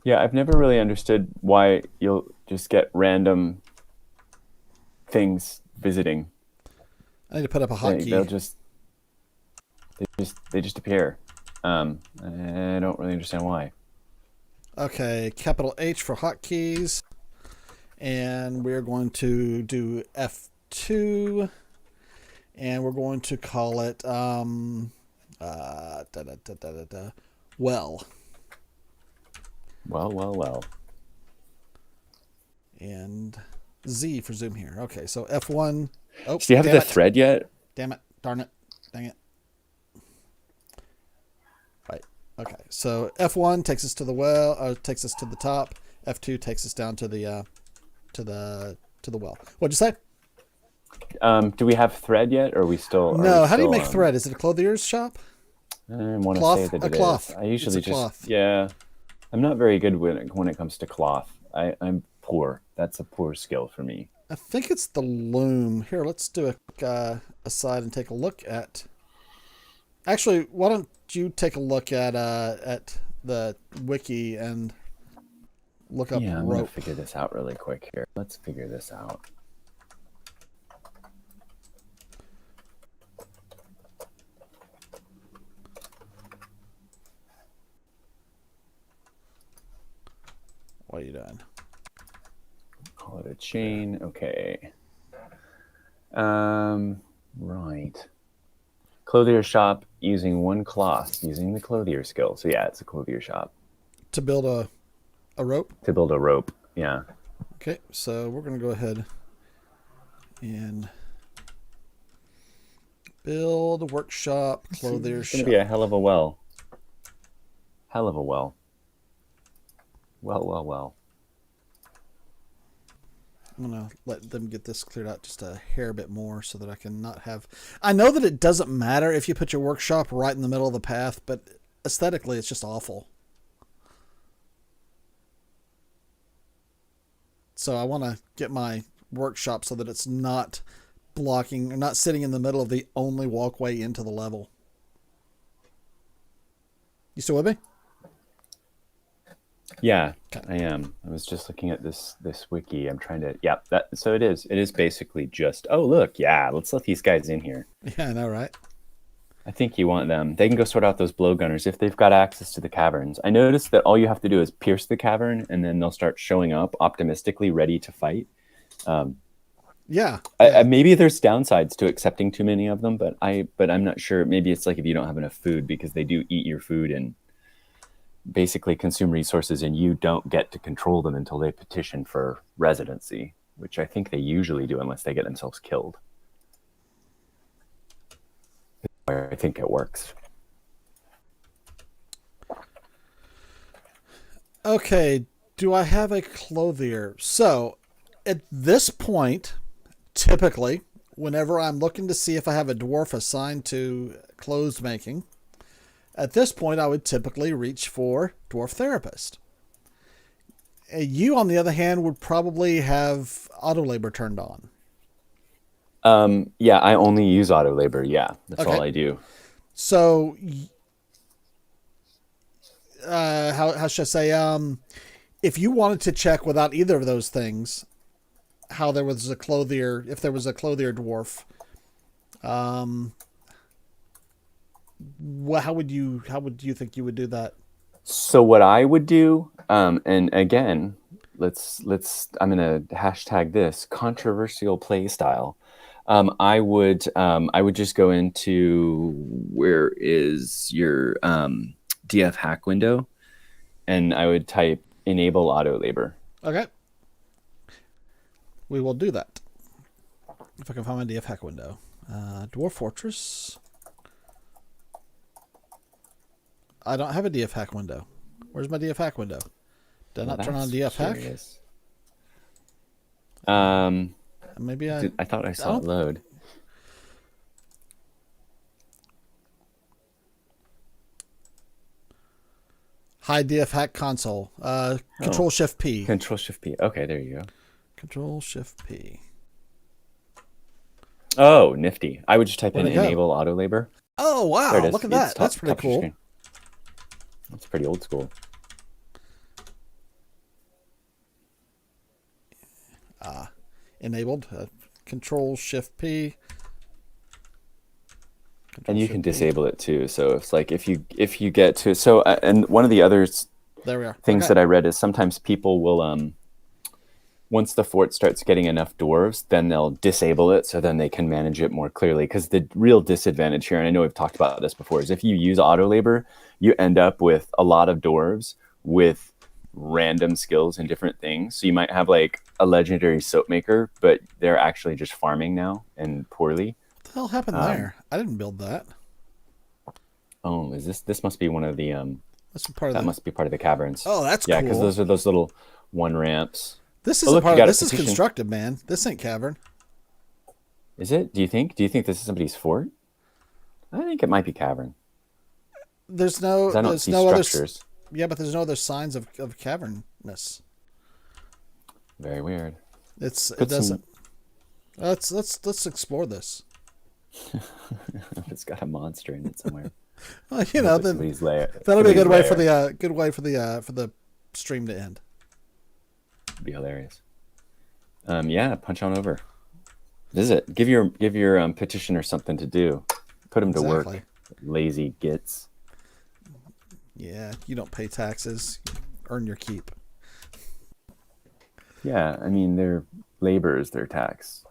Speaker 2: Yeah, I've never really understood why you'll just get random things visiting.
Speaker 1: I need to put up a hotkey.
Speaker 2: They'll just... They just appear. I don't really understand why.
Speaker 1: Okay, capital H for hotkeys. And we're going to do F2. And we're going to call it well.
Speaker 2: Well.
Speaker 1: And Z for zoom here. Okay, so F1. Oh,
Speaker 2: do you have the thread yet?
Speaker 1: Damn it. Darn it. Dang it. Right. Okay, so F1 takes us to the well, takes us to the top. F2 takes us down to the well. What'd you say?
Speaker 2: Do we have thread yet, or are we still?
Speaker 1: No. How do you make thread? Is it a clothier's shop?
Speaker 2: I want to
Speaker 1: Cloth?
Speaker 2: say that
Speaker 1: A
Speaker 2: it
Speaker 1: cloth.
Speaker 2: is. I usually
Speaker 1: It's a
Speaker 2: just
Speaker 1: cloth.
Speaker 2: yeah. I'm not very good when it comes to cloth. I'm poor. That's a poor skill for me.
Speaker 1: I think it's the loom. Here, let's do a aside and take a look at. Actually, why don't you take a look at the wiki and look up
Speaker 2: Yeah, I'm
Speaker 1: rope.
Speaker 2: gonna figure this out really quick here. Let's figure this out.
Speaker 1: What are you doing?
Speaker 2: Call it a chain. Okay. Right. Clothier shop using one cloth, using the clothier skill. So yeah, it's a clothier shop.
Speaker 1: To build a rope?
Speaker 2: To build a rope, yeah.
Speaker 1: Okay, so we're going to go ahead and build workshop, clothier
Speaker 2: It's
Speaker 1: shop.
Speaker 2: going to be a hell of a well. Hell of a well. Well.
Speaker 1: I'm going to let them get this cleared out just a hair bit more so that I can not have... I know that it doesn't matter if you put your workshop right in the middle of the path, but aesthetically it's just awful. So I want to get my workshop so that it's not blocking or not sitting in the middle of the only walkway into the level. You still with me?
Speaker 2: Yeah,
Speaker 1: Okay.
Speaker 2: I am. I was just looking at this wiki. I'm trying to so it is basically just look, let's let these guys in here.
Speaker 1: Yeah, I know, right?
Speaker 2: I think you want them. They can go sort out those blowgunners if they've got access to the caverns. I noticed that all you have to do is pierce the cavern, and then they'll start showing up optimistically, ready to fight.
Speaker 1: Yeah.
Speaker 2: Maybe there's downsides to accepting too many of them, but I'm not sure. Maybe it's like if you don't have enough food, because they do eat your food and basically consume resources, and you don't get to control them until they petition for residency, which I think they usually do unless they get themselves killed. I think it works.
Speaker 1: Okay, do I have a clothier? So, at this point, typically, whenever I'm looking to see if I have a dwarf assigned to clothes making, at this point I would typically reach for dwarf therapist. You, on the other hand, would probably have auto labor turned on.
Speaker 2: Yeah, I only use auto labor. Yeah, that's all I do.
Speaker 1: So, how should I say? If you wanted to check without either of those things, how there was a clothier, if there was a clothier dwarf, how would you think you would do that?
Speaker 2: So what I would do, and again, I'm gonna hashtag this controversial play style. I would just go into where is your DF hack window, and I would type enable auto labor.
Speaker 1: Okay. We will do that. If I can find my DF hack window. Dwarf Fortress. I don't have a DF hack window. Where's my DF hack window? Did I not turn on DF hack? Maybe
Speaker 2: I thought I saw it load.
Speaker 1: Hide DF hack console. Control Shift P.
Speaker 2: Control Shift P. Okay, there you go.
Speaker 1: Control Shift P.
Speaker 2: Oh, nifty. I would just type in enable auto labor.
Speaker 1: Oh, wow. Look at that. That's pretty cool.
Speaker 2: That's pretty old school.
Speaker 1: Enabled. Control Shift P.
Speaker 2: And you can
Speaker 1: Control-Shift-B.
Speaker 2: disable it too. So it's like if you get to and one of the other
Speaker 1: There we are.
Speaker 2: things
Speaker 1: Okay.
Speaker 2: that I read is sometimes people will once the fort starts getting enough dwarves, then they'll disable it so then they can manage it more clearly. Because the real disadvantage here, and I know we've talked about this before, is if you use auto labor, you end up with a lot of dwarves with random skills and different things. So you might have like a legendary soap maker, but they're actually just farming now and poorly.
Speaker 1: What the hell happened there? I didn't build that.
Speaker 2: Oh, is this must be one of the
Speaker 1: That's part of
Speaker 2: that
Speaker 1: the...
Speaker 2: must be part of the caverns.
Speaker 1: Oh, that's
Speaker 2: yeah,
Speaker 1: cool.
Speaker 2: because those are those little one ramps.
Speaker 1: This
Speaker 2: Oh,
Speaker 1: isn't
Speaker 2: look,
Speaker 1: part
Speaker 2: you
Speaker 1: of
Speaker 2: got a
Speaker 1: this. Is
Speaker 2: petition.
Speaker 1: constructed, man. This ain't cavern.
Speaker 2: Is it? Do you think this is somebody's fort? I think it might be cavern.
Speaker 1: There's no.
Speaker 2: 'Cause I don't
Speaker 1: There's
Speaker 2: see
Speaker 1: no other.
Speaker 2: structures.
Speaker 1: Yeah, but there's no other signs of cavernness.
Speaker 2: Very weird.
Speaker 1: It
Speaker 2: Put
Speaker 1: doesn't. Let's explore this.
Speaker 2: It's got a monster in it somewhere.
Speaker 1: Well, you know, then
Speaker 2: Somebody's lair.
Speaker 1: that'll be a good way for
Speaker 2: Somebody's
Speaker 1: the for the stream to end.
Speaker 2: lair. Be hilarious. Yeah, punch on over. Visit. Give your petitioner something to do. Put him to work.
Speaker 1: Exactly.
Speaker 2: Lazy gits.
Speaker 1: Yeah, you don't pay taxes. You earn your keep.
Speaker 2: Yeah, I mean their labor is their tax.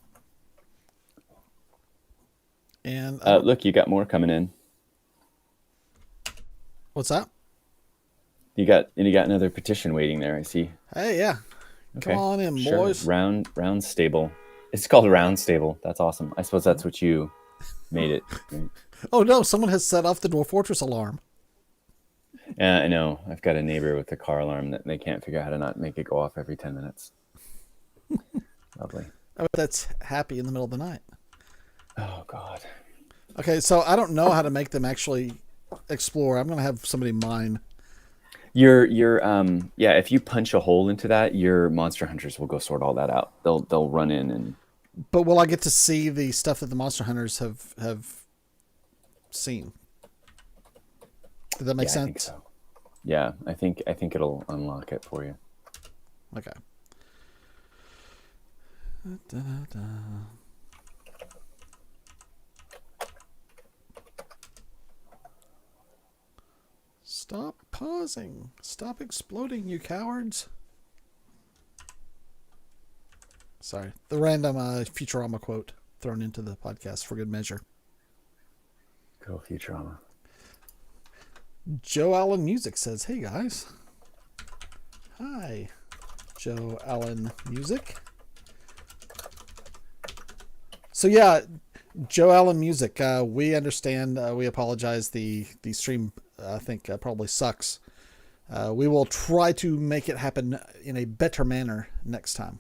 Speaker 1: And
Speaker 2: Look, you got more coming in.
Speaker 1: what's that?
Speaker 2: You got another petition waiting there. I see.
Speaker 1: Hey, yeah.
Speaker 2: Okay.
Speaker 1: Come on in,
Speaker 2: Sure.
Speaker 1: boys.
Speaker 2: Round stable. It's called round stable. That's awesome. I suppose that's what you made it. Right?
Speaker 1: Oh no, someone has set off the Dwarf Fortress alarm.
Speaker 2: Yeah, I know. I've got a neighbor with a car alarm that they can't figure out how to not make it go off every 10 minutes. Lovely.
Speaker 1: I bet that's happy in the middle of the night.
Speaker 2: Oh God.
Speaker 1: Okay, so I don't know how to make them actually explore. I'm gonna have somebody mine.
Speaker 2: Your yeah, if you punch a hole into that, your monster hunters will go sort all that out. They'll run in and
Speaker 1: But will I get to see the stuff that the monster hunters have seen? Did that make
Speaker 2: yeah,
Speaker 1: sense?
Speaker 2: I think so. Yeah, I think it'll unlock it for you.
Speaker 1: Okay. Da-da-da. Stop pausing. Stop exploding, you cowards. Sorry. The random Futurama quote thrown into the podcast for good measure.
Speaker 2: Go Futurama.
Speaker 1: Joe Allen Music says, hey guys. Hi, Joe Allen Music. So yeah, Joe Allen Music, we understand, we apologize. The stream, I think, probably sucks. We will try to make it happen in a better manner next time.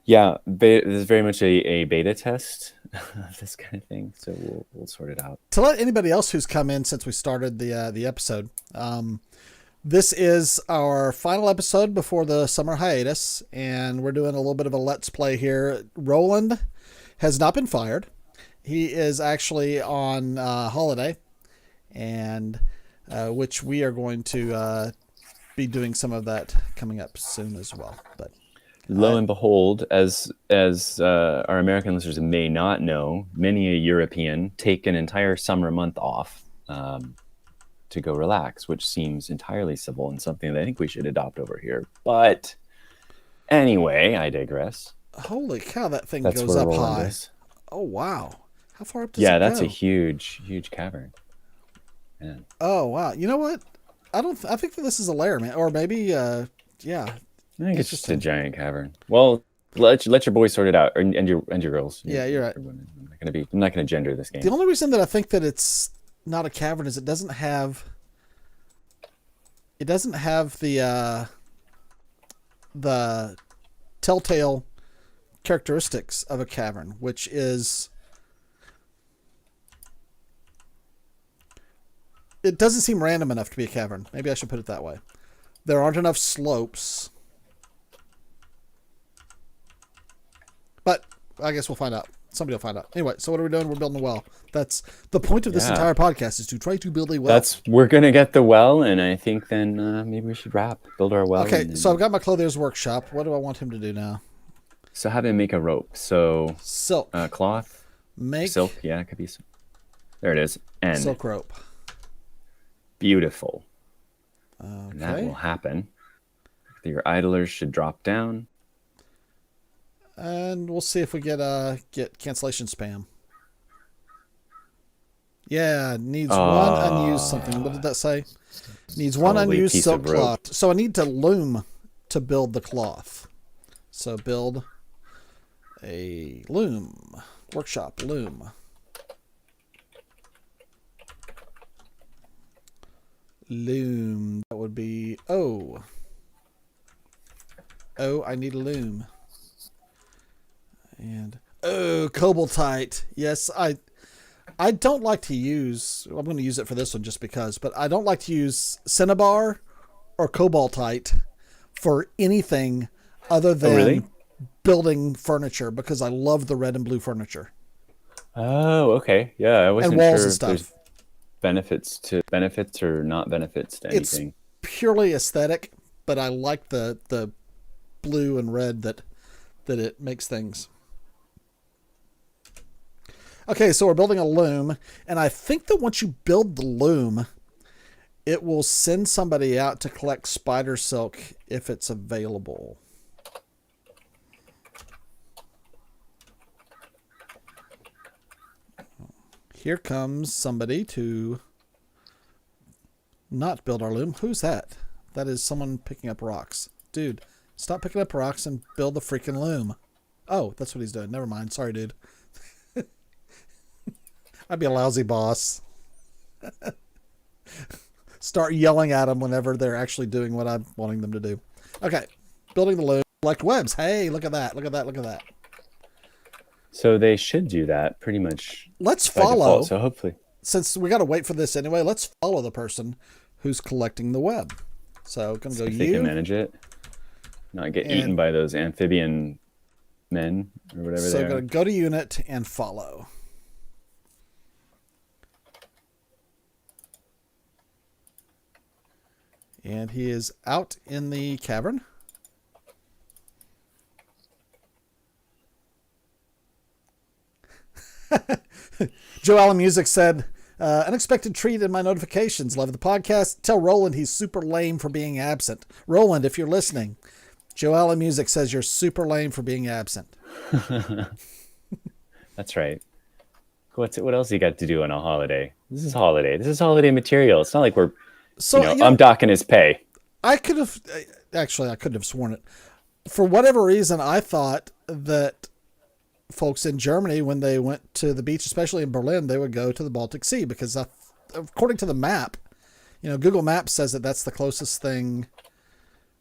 Speaker 2: Yeah, this is very much a beta test of this kind of thing, so we'll sort it out.
Speaker 1: To let anybody else who's come in since we started the episode, this is our final episode before the summer hiatus, and we're doing a little bit of a let's play here. Roland has not been fired. He is actually on holiday, and which we are going to be doing some of that coming up soon as well. But
Speaker 2: lo and behold, as our American listeners may not know, many a European take an entire summer month off to go relax, which seems entirely civil and something that I think we should adopt over here. But anyway, I digress.
Speaker 1: holy cow, that thing
Speaker 2: That's
Speaker 1: goes
Speaker 2: where
Speaker 1: up
Speaker 2: Roland
Speaker 1: high.
Speaker 2: is.
Speaker 1: Oh wow, how far up does it go?
Speaker 2: Yeah, that's a huge cavern. Man.
Speaker 1: Oh wow, you know what? I think that this is a lair, man, or maybe yeah.
Speaker 2: I think it's just a giant cavern. Well, let your boys sort it out, and your girls.
Speaker 1: Yeah, you're right.
Speaker 2: I'm not gonna gender this game.
Speaker 1: The only reason that I think that it's not a cavern is it doesn't have the telltale characteristics of a cavern, which is it doesn't seem random enough to be a cavern. Maybe I should put it that way. There aren't enough slopes. But I guess we'll find out. Somebody will find out. Anyway, so what are we doing? We're building a well. That's the point of this entire podcast, is to try to build a well.
Speaker 2: We're gonna get the well, and I think then maybe we should build our well.
Speaker 1: Okay, so I've got my clothier's workshop. What do I want him to do now?
Speaker 2: So have him make a rope. So
Speaker 1: Silk.
Speaker 2: cloth,
Speaker 1: Make
Speaker 2: silk. Yeah, it could be. There it is. And
Speaker 1: silk rope.
Speaker 2: Beautiful.
Speaker 1: Okay.
Speaker 2: And that will happen. Your idlers should drop down.
Speaker 1: And we'll see if we get cancellation spam. Yeah, needs one unused something. What did that say? Needs one unused silk cloth. So I need to loom to build the cloth. So build a loom. Workshop loom. Loom. That would be O. Oh, I need a loom. And cobaltite. Yes, I don't like to use. I'm going to use it for this one just because, but I don't like to use cinnabar or cobaltite for anything other than building furniture because I love the red and blue furniture.
Speaker 2: Oh, okay. Yeah, I wasn't
Speaker 1: sure
Speaker 2: if there's benefits or not benefits to anything.
Speaker 1: It's purely aesthetic, but I like the blue and red that it makes things. Okay, so we're building a loom, and I think that once you build the loom, it will send somebody out to collect spider silk if it's available. Here comes somebody to not build our loom. Who's that? That is someone picking up rocks. Dude, stop picking up rocks and build the freaking loom. Oh, that's what he's doing. Never mind. Sorry, dude. I'd be a lousy boss. Start yelling at them whenever they're actually doing what I'm wanting them to do. Okay, building the loom. Collect webs. Hey, look at that. Look at that. Look at that.
Speaker 2: So they should do that pretty much.
Speaker 1: Let's follow.
Speaker 2: Default, so hopefully.
Speaker 1: Since we got to wait for this anyway, let's follow the person who's collecting the web. So I'm going to go
Speaker 2: if they can manage it. Not get eaten by those amphibian men or whatever they are.
Speaker 1: So I'm going to go to unit and follow. And he is out in the cavern. Joe Allen Music said, unexpected treat in my notifications. Love the podcast. Tell Roland he's super lame for being absent. Roland, if you're listening, Joe Allen Music says you're super lame for being absent.
Speaker 2: That's right. What else you got to do on a holiday? This is holiday. This is holiday material. It's not like we're... So I'm docking his pay.
Speaker 1: I couldn't have sworn it. For whatever reason, I thought that folks in Germany, when they went to the beach, especially in Berlin, they would go to the Baltic Sea because according to the map, Google Maps says that that's the closest thing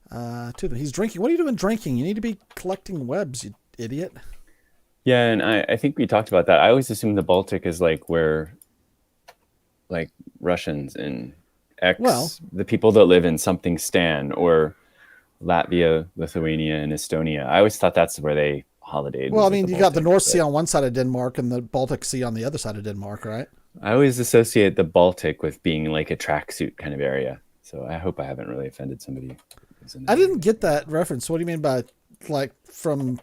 Speaker 1: to them. He's drinking. What are you doing drinking? You need to be collecting webs, you idiot.
Speaker 2: Yeah, and I think we talked about that. I always assumed the Baltic is like where like Russians and the people that live in something Stan or Latvia, Lithuania, and Estonia. I always thought that's where they holidayed.
Speaker 1: Well, I mean, you got the North Sea on one side of Denmark and the Baltic Sea on the other side of Denmark, right?
Speaker 2: I always associate the Baltic with being like a tracksuit kind of area. So I hope I haven't really offended somebody.
Speaker 1: I didn't get that reference. What do you mean by like from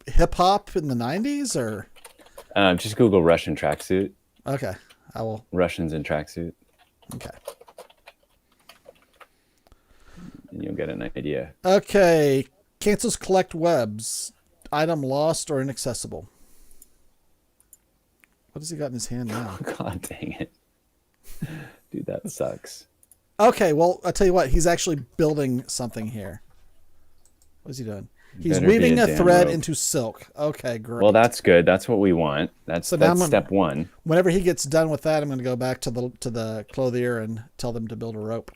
Speaker 1: hip hop in the 90s or?
Speaker 2: Just Google Russian tracksuit.
Speaker 1: Okay, I will.
Speaker 2: Russians in tracksuit.
Speaker 1: Okay.
Speaker 2: And you'll get an idea.
Speaker 1: Okay. Cancels collect webs. Item lost or inaccessible. What has he got in his hand now?
Speaker 2: God dang it. Dude, that sucks.
Speaker 1: Okay, well, I'll tell you what. He's actually building something here. What is he doing? He's weaving a thread into silk. Okay, great.
Speaker 2: Well, that's good. That's what we want. That's step one.
Speaker 1: Whenever he gets done with that, I'm going to go back to the clothier and tell them to build a rope.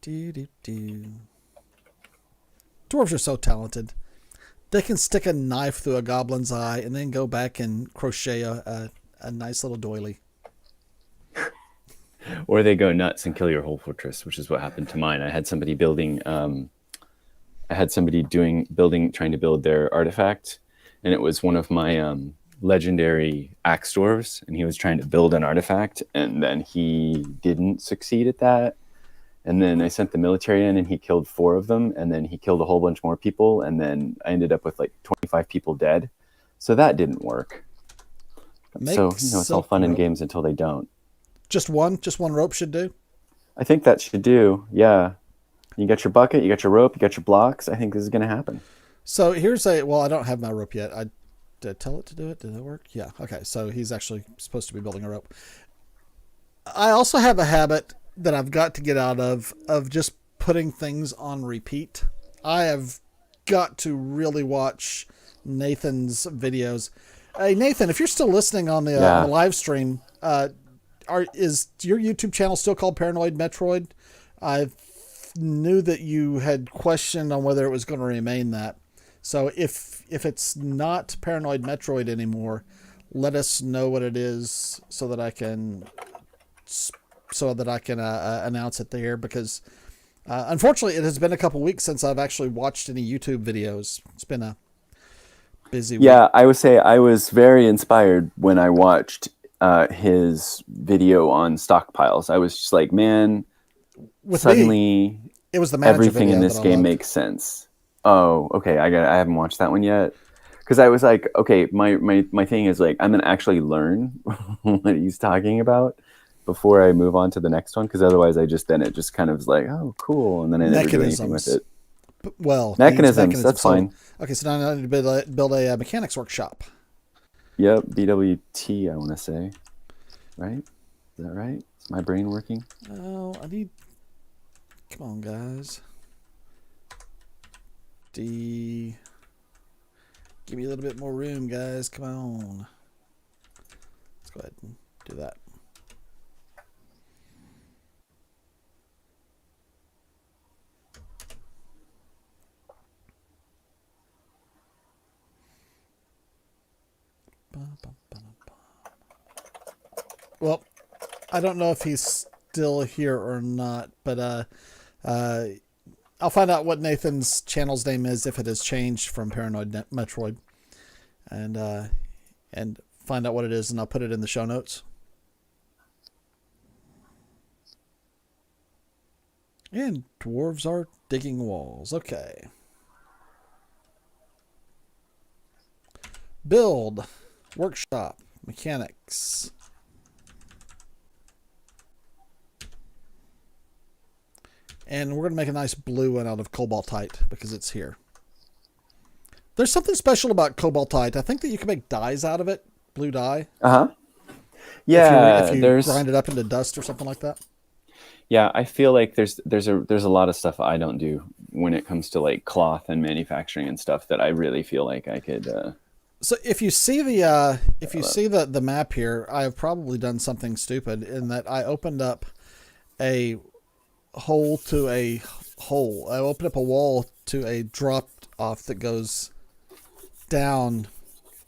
Speaker 1: Dwarves are so talented. They can stick a knife through a goblin's eye and then go back and crochet a nice little doily.
Speaker 2: Or they go nuts and kill your whole fortress, which is what happened to mine. I had somebody trying to build their artifact, and it was one of my legendary axe dwarves, and he was trying to build an artifact, and then he didn't succeed at that. And then I sent the military in, and he killed 4 of them, and then he killed a whole bunch more people, and then I ended up with like 25 people dead. So that didn't work.
Speaker 1: Make
Speaker 2: So, it's all fun and games until they don't.
Speaker 1: Just one rope should do?
Speaker 2: I think that should do. Yeah. You got your bucket, you got your rope, you got your blocks. I think this is going to happen.
Speaker 1: So well, I don't have my rope yet. Did I tell it to do it? Did it work? Yeah. Okay. So he's actually supposed to be building a rope. I also have a habit that I've got to get out of just putting things on repeat. I have got to really watch Nathan's videos. Hey, Nathan, if you're still listening on the live stream, is your YouTube channel still called Paranoid Metroid? I knew that you had questioned on whether it was going to remain that. So if it's not Paranoid Metroid anymore, let us know what it is so that I can announce it there, because unfortunately it has been a couple weeks since I've actually watched any YouTube videos. It's been a busy week.
Speaker 2: Yeah, I would say I was very inspired when I watched his video on stockpiles. I was just like, man, suddenly
Speaker 1: it was the manager
Speaker 2: everything in this game makes sense. Oh, okay. I haven't watched that one yet, because I was like, okay, my thing is like, I'm gonna actually learn what he's talking about before I move on to the next one, because otherwise it just kind of was like, oh, cool, and then I never do anything with it.
Speaker 1: Well,
Speaker 2: mechanisms, that's fine.
Speaker 1: Okay, so now I need to build a mechanics workshop.
Speaker 2: Yep, BWT, I want to say. Right? Is that right? Is my brain working?
Speaker 1: Oh, come on, guys. Give me a little bit more room, guys. Come on. Let's go ahead and do that. Well, I don't know if he's still here or not, but I'll find out what Nathan's channel's name is, if it has changed from Paranoid Metroid, and find out what it is, and I'll put it in the show notes. And dwarves are digging walls. Okay. Build, workshop, mechanics. And we're going to make a nice blue one out of cobaltite because it's here. There's something special about cobaltite. I think that you can make dyes out of it. Blue dye.
Speaker 2: Uh-huh. Yeah.
Speaker 1: If you grind it up into dust or something like that.
Speaker 2: Yeah, I feel like there's a lot of stuff I don't do when it comes to like cloth and manufacturing and stuff that I really feel like I could.
Speaker 1: So if you see the map here, I have probably done something stupid in that I opened up a hole to a hole. I opened up a wall to a drop off that goes down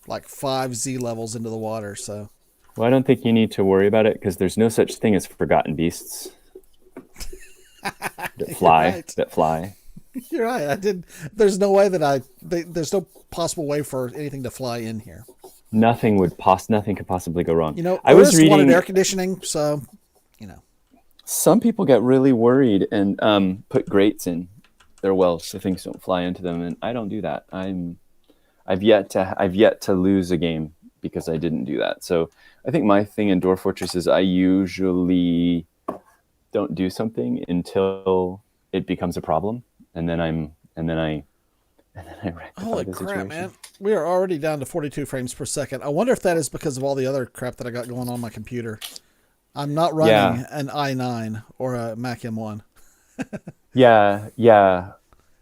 Speaker 1: like 5 Z levels into the water. So,
Speaker 2: well, I don't think you need to worry about it because there's no such thing as forgotten beasts that fly.
Speaker 1: You're right. There's no way that there's no possible way for anything to fly in here.
Speaker 2: Nothing could possibly go wrong.
Speaker 1: I was reading wanted air conditioning, so
Speaker 2: some people get really worried and put grates in their wells so things don't fly into them, and I don't do that. I've yet to lose a game because I didn't do that. So I think my thing in Dwarf Fortress is I usually don't do something until it becomes a problem, and then I rectify
Speaker 1: Holy
Speaker 2: the
Speaker 1: crap,
Speaker 2: situation.
Speaker 1: man! We are already down to 42 frames per second. I wonder if that is because of all the other crap that I got going on my computer. I'm not running an i9 or a Mac M1.
Speaker 2: Yeah,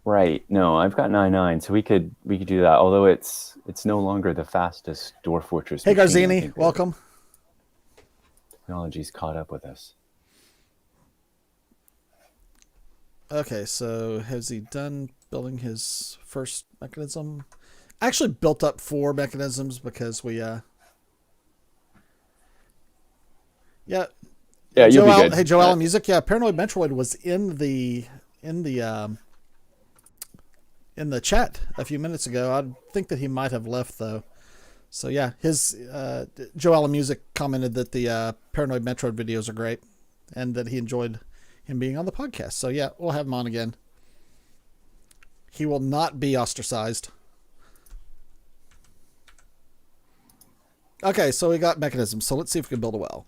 Speaker 2: right. No, I've got an i9, so we could do that. Although it's no longer the fastest Dwarf Fortress.
Speaker 1: Hey, Garzini, welcome.
Speaker 2: Technology's caught up with us.
Speaker 1: Okay, so has he done building his first mechanism? I actually built up 4 mechanisms because we Yeah,
Speaker 2: you'll be good.
Speaker 1: Hey, Joe Allen Music. Yeah, Paranoid Metroid was in the chat a few minutes ago. I think that he might have left though. So yeah, his Joe Allen Music commented that the Paranoid Metroid videos are great, and that he enjoyed him being on the podcast. So yeah, we'll have him on again. He will not be ostracized. Okay, so we got mechanisms. So let's see if we can build a well.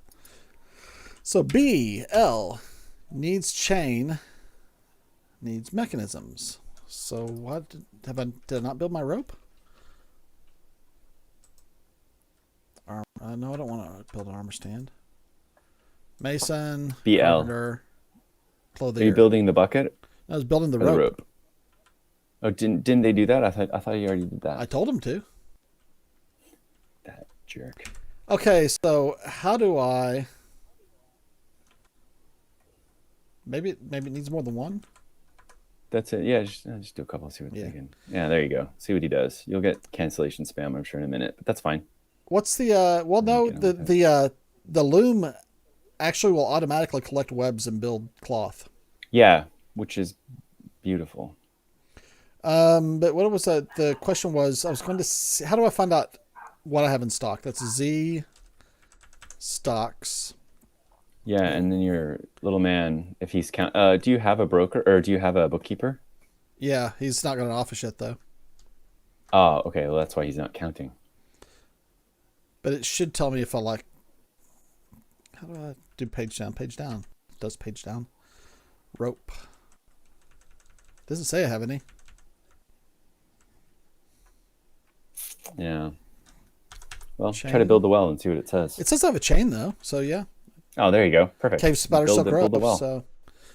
Speaker 1: So BL needs chain, needs mechanisms. So what did I not build my rope? No, I don't want to build an armor stand. Mason,
Speaker 2: BL.
Speaker 1: carpenter, clothier.
Speaker 2: Are you building the bucket?
Speaker 1: I was building the
Speaker 2: or
Speaker 1: rope.
Speaker 2: the rope? Oh, didn't they do that? I thought you already did that.
Speaker 1: I told him to.
Speaker 2: That jerk.
Speaker 1: Okay, so how do I? Maybe it needs more than one.
Speaker 2: That's it. Yeah, just do a couple. See what they can. Yeah, there you go. See what he does. You'll get cancellation spam, I'm sure, in a minute, but that's fine.
Speaker 1: What's the? Well, no, the loom actually will automatically collect webs and build cloth.
Speaker 2: Yeah, which is beautiful.
Speaker 1: But what was that? The question was, I was going to see, how do I find out what I have in stock? That's Z stocks.
Speaker 2: Yeah, and then your little man, if he's count. Do you have a broker or do you have a bookkeeper?
Speaker 1: Yeah, he's not got an office yet though.
Speaker 2: Oh, okay. Well, that's why he's not counting.
Speaker 1: But it should tell me if I like. How do I do page down? Page down. It does page down. Rope. Doesn't say I have any.
Speaker 2: Yeah. Well,
Speaker 1: Chain.
Speaker 2: try to build the well and see what it says.
Speaker 1: It says I have a chain though, so yeah.
Speaker 2: Oh, there you go. Perfect.
Speaker 1: Cave spider silk rope.
Speaker 2: Well.
Speaker 1: So,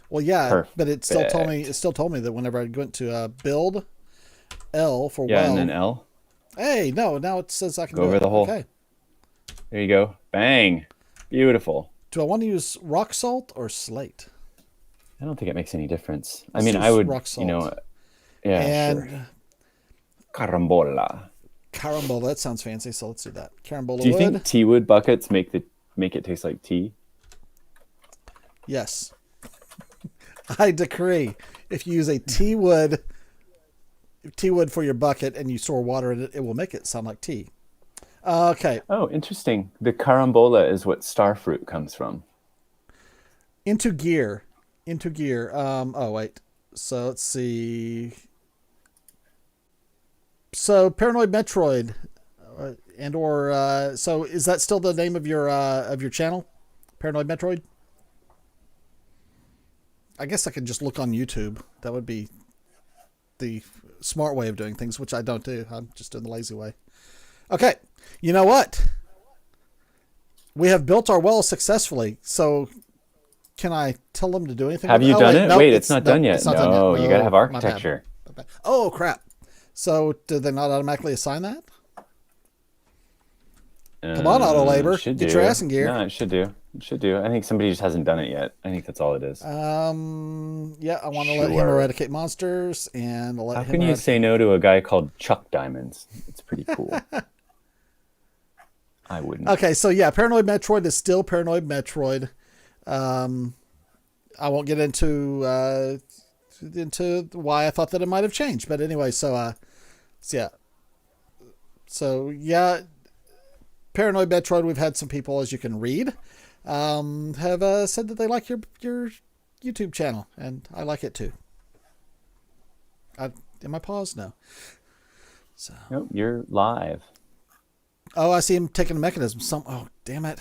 Speaker 1: well, yeah,
Speaker 2: Perfect.
Speaker 1: but it still told me. It still told me that whenever I went to build L for well.
Speaker 2: Yeah, and then L.
Speaker 1: Hey, no, now it says I can
Speaker 2: go
Speaker 1: do
Speaker 2: over
Speaker 1: it.
Speaker 2: the hole.
Speaker 1: Okay.
Speaker 2: There you go. Bang. Beautiful.
Speaker 1: Do I want to use rock salt or slate?
Speaker 2: I don't think it makes any difference.
Speaker 1: Let's
Speaker 2: I mean,
Speaker 1: use
Speaker 2: I would,
Speaker 1: rock salt.
Speaker 2: yeah,
Speaker 1: and
Speaker 2: sure. Carambola.
Speaker 1: Carambola, that sounds fancy, so let's do that. Carambola
Speaker 2: Do you
Speaker 1: wood.
Speaker 2: think tea wood buckets make it taste like tea?
Speaker 1: Yes. I decree. If you use a tea wood for your bucket and you store water in it, it will make it sound like tea. Okay.
Speaker 2: Oh, interesting. The carambola is what starfruit comes from.
Speaker 1: Into gear. Oh, wait. So let's see. So Paranoid Metroid, so is that still the name of your channel, Paranoid Metroid? I guess I could just look on YouTube. That would be the smart way of doing things, which I don't do. I'm just doing the lazy way. Okay, you know what? We have built our well successfully. So can I tell them to do anything?
Speaker 2: Have you done it?
Speaker 1: Nope,
Speaker 2: wait, it's not done yet.
Speaker 1: It's not done yet.
Speaker 2: No, you got to have
Speaker 1: My
Speaker 2: architecture.
Speaker 1: bad. Oh, crap. So did they not automatically assign that? Come on, auto labor. Get your ass in gear.
Speaker 2: No, it should do. I think somebody just hasn't done it yet. I think that's all it is.
Speaker 1: Yeah, I want to let him eradicate monsters and let him.
Speaker 2: How can you say no to a guy called Chuck Diamonds? It's pretty cool. I wouldn't.
Speaker 1: Okay, so yeah, Paranoid Metroid is still Paranoid Metroid. I won't get into why I thought that it might have changed, but anyway, so yeah, Paranoid Metroid. We've had some people, as you can read, have said that they like your YouTube channel, and I like it too. Am I paused? No. So.
Speaker 2: Nope, you're live.
Speaker 1: Oh, I see him taking a mechanism. Oh, damn it.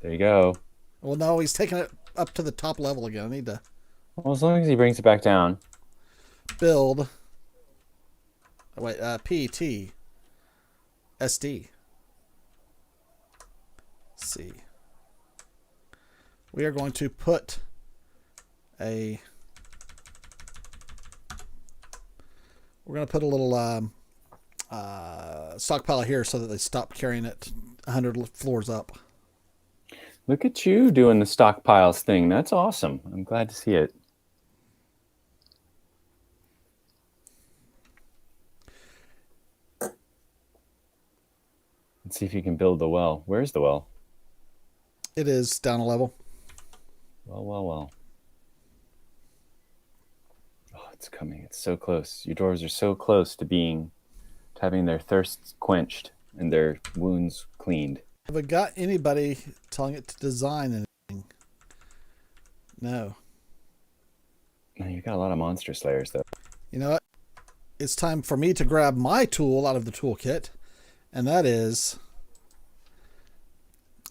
Speaker 2: There you go.
Speaker 1: Well, no, he's taking it up to the top level again. I need to.
Speaker 2: Well, as long as he brings it back down.
Speaker 1: Build. Oh, wait, PT. SD. Let's see. We are going to put a. We're going to put a little stockpile here so that they stop carrying it 100 floors up.
Speaker 2: Look at you doing the stockpiles thing. That's awesome. I'm glad to see it. Let's see if you can build the well. Where's the well?
Speaker 1: It is down a level.
Speaker 2: Well. Oh, it's coming. It's so close. Your dwarves are so close to having their thirsts quenched and their wounds cleaned.
Speaker 1: Have I got anybody telling it to design anything? No.
Speaker 2: You've got a lot of monster slayers, though.
Speaker 1: You know what? It's time for me to grab my tool out of the toolkit, and that is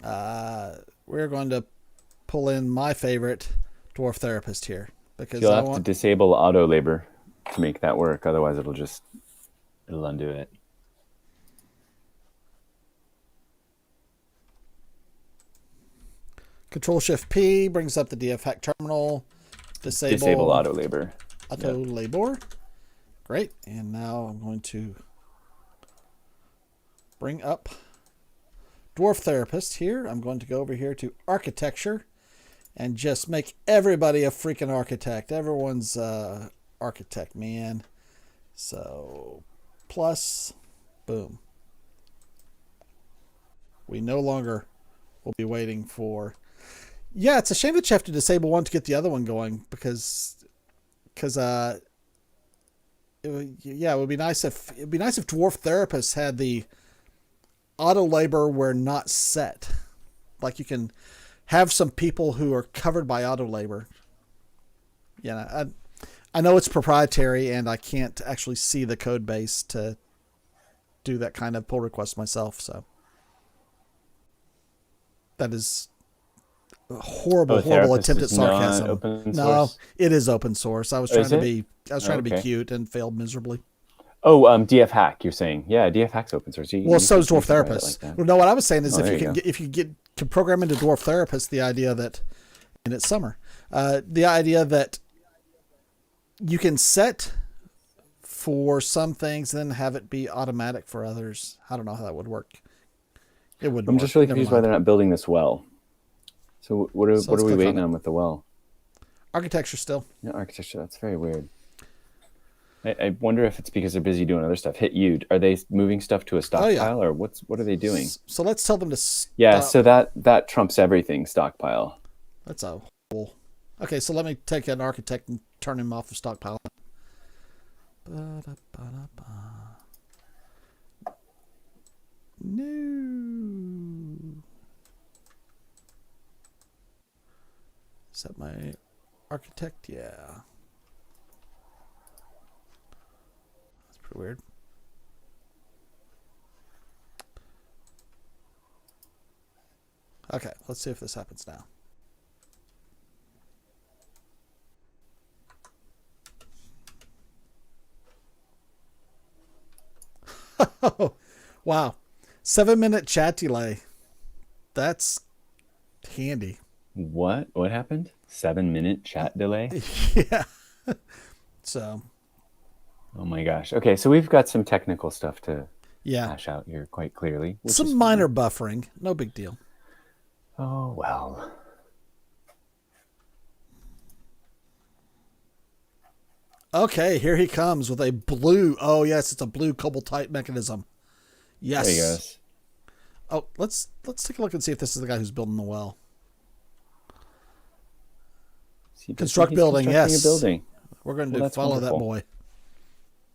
Speaker 1: We're going to pull in my favorite dwarf therapist here because
Speaker 2: You'll
Speaker 1: I
Speaker 2: have to
Speaker 1: want.
Speaker 2: disable auto labor to make that work. Otherwise, it'll undo it.
Speaker 1: Control Shift P brings up the DF hack terminal.
Speaker 2: Disable auto labor.
Speaker 1: Auto labor. Great. And now I'm going to bring up Dwarf Therapist here. I'm going to go over here to Architecture and just make everybody a freaking architect. Everyone's architect, man. So, plus, boom. We no longer will be waiting for. Yeah, it's a shame that you have to disable one to get the other one going because it would be nice if Dwarf Therapists had the auto labor where not set. Like you can have some people who are covered by auto labor. Yeah, I know it's proprietary and I can't actually see the code base to do that kind of pull request myself. So that is a horrible attempt at sarcasm.
Speaker 2: Open source?
Speaker 1: No, it is open source. I was trying to be
Speaker 2: Okay.
Speaker 1: cute and failed miserably.
Speaker 2: Oh, DF hack. You're saying, yeah, DF hack's open source.
Speaker 1: Well, so is Dwarf Therapist.
Speaker 2: Like
Speaker 1: Well, no, what I was saying is if you get to program into Dwarf Therapist, the idea that, and it's summer, the idea that you can set for some things and then have it be automatic for others. I don't know how that would work. It wouldn't.
Speaker 2: I'm just really confused why they're not building this well. So what are we waiting on with the well?
Speaker 1: Architecture still.
Speaker 2: Yeah, architecture. That's very weird. I wonder if it's because they're busy doing other stuff. Hit U. Are they moving stuff to a stockpile or what are they doing?
Speaker 1: So let's tell them to stop.
Speaker 2: Yeah, so that trumps everything, stockpile.
Speaker 1: That's a whole. Okay, so let me take an architect and turn him off of stockpile. No. Is that my architect? Yeah. That's pretty weird. Okay, let's see if this happens now. Wow. 7-minute chat delay. That's handy.
Speaker 2: What happened? 7-minute chat delay?
Speaker 1: Yeah. So.
Speaker 2: Oh my gosh. Okay, so we've got some technical stuff to hash out here quite clearly.
Speaker 1: Some minor buffering. No big deal.
Speaker 2: Oh, well.
Speaker 1: Okay, here he comes with a blue. Oh, yes, it's a blue Cobalt-type mechanism. Yes.
Speaker 2: There he goes.
Speaker 1: Oh, let's take a look and see if this is the guy who's building the well. Construct building, yes.
Speaker 2: A building.
Speaker 1: We're going to follow that boy.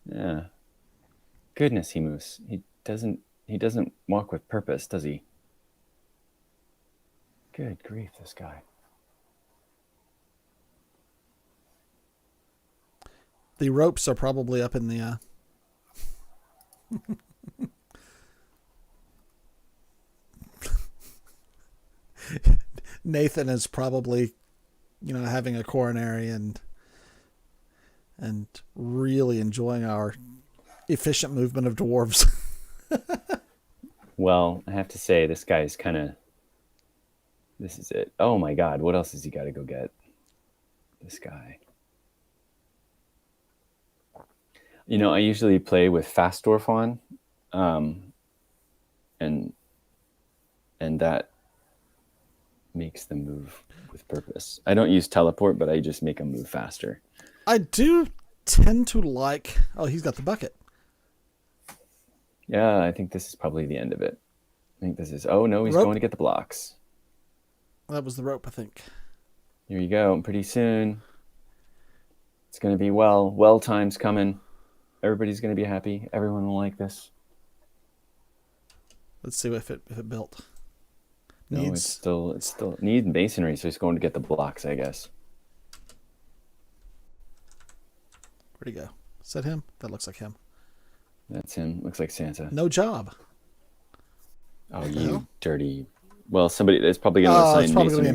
Speaker 2: Yeah. Goodness, he moves. He doesn't walk with purpose, does he? Good grief, this guy.
Speaker 1: The ropes are probably up in the Nathan is probably, having a coronary and really enjoying our efficient movement of dwarves.
Speaker 2: Well, I have to say, this guy's this is it. Oh my God, what else has he got to go get? This guy. I usually play with fast dwarf on, and that makes them move with purpose. I don't use teleport, but I just make them move faster.
Speaker 1: I do tend to like. Oh, he's got the bucket.
Speaker 2: Yeah, I think this is probably the end of it. I think this is. Oh no, he's going to get the blocks.
Speaker 1: That was the rope, I think.
Speaker 2: Here you go. Pretty soon, it's going to be well time's coming. Everybody's going to be happy. Everyone will like this.
Speaker 1: Let's see if it built.
Speaker 2: No, it's still needs masonry, so he's going to get the blocks, I guess.
Speaker 1: Where'd he go? Is that him? That looks like him.
Speaker 2: That's him. Looks like Santa.
Speaker 1: No job.
Speaker 2: Oh, you dirty Well, somebody is probably going to
Speaker 1: Oh, it's
Speaker 2: assign
Speaker 1: probably going
Speaker 2: Mason
Speaker 1: to be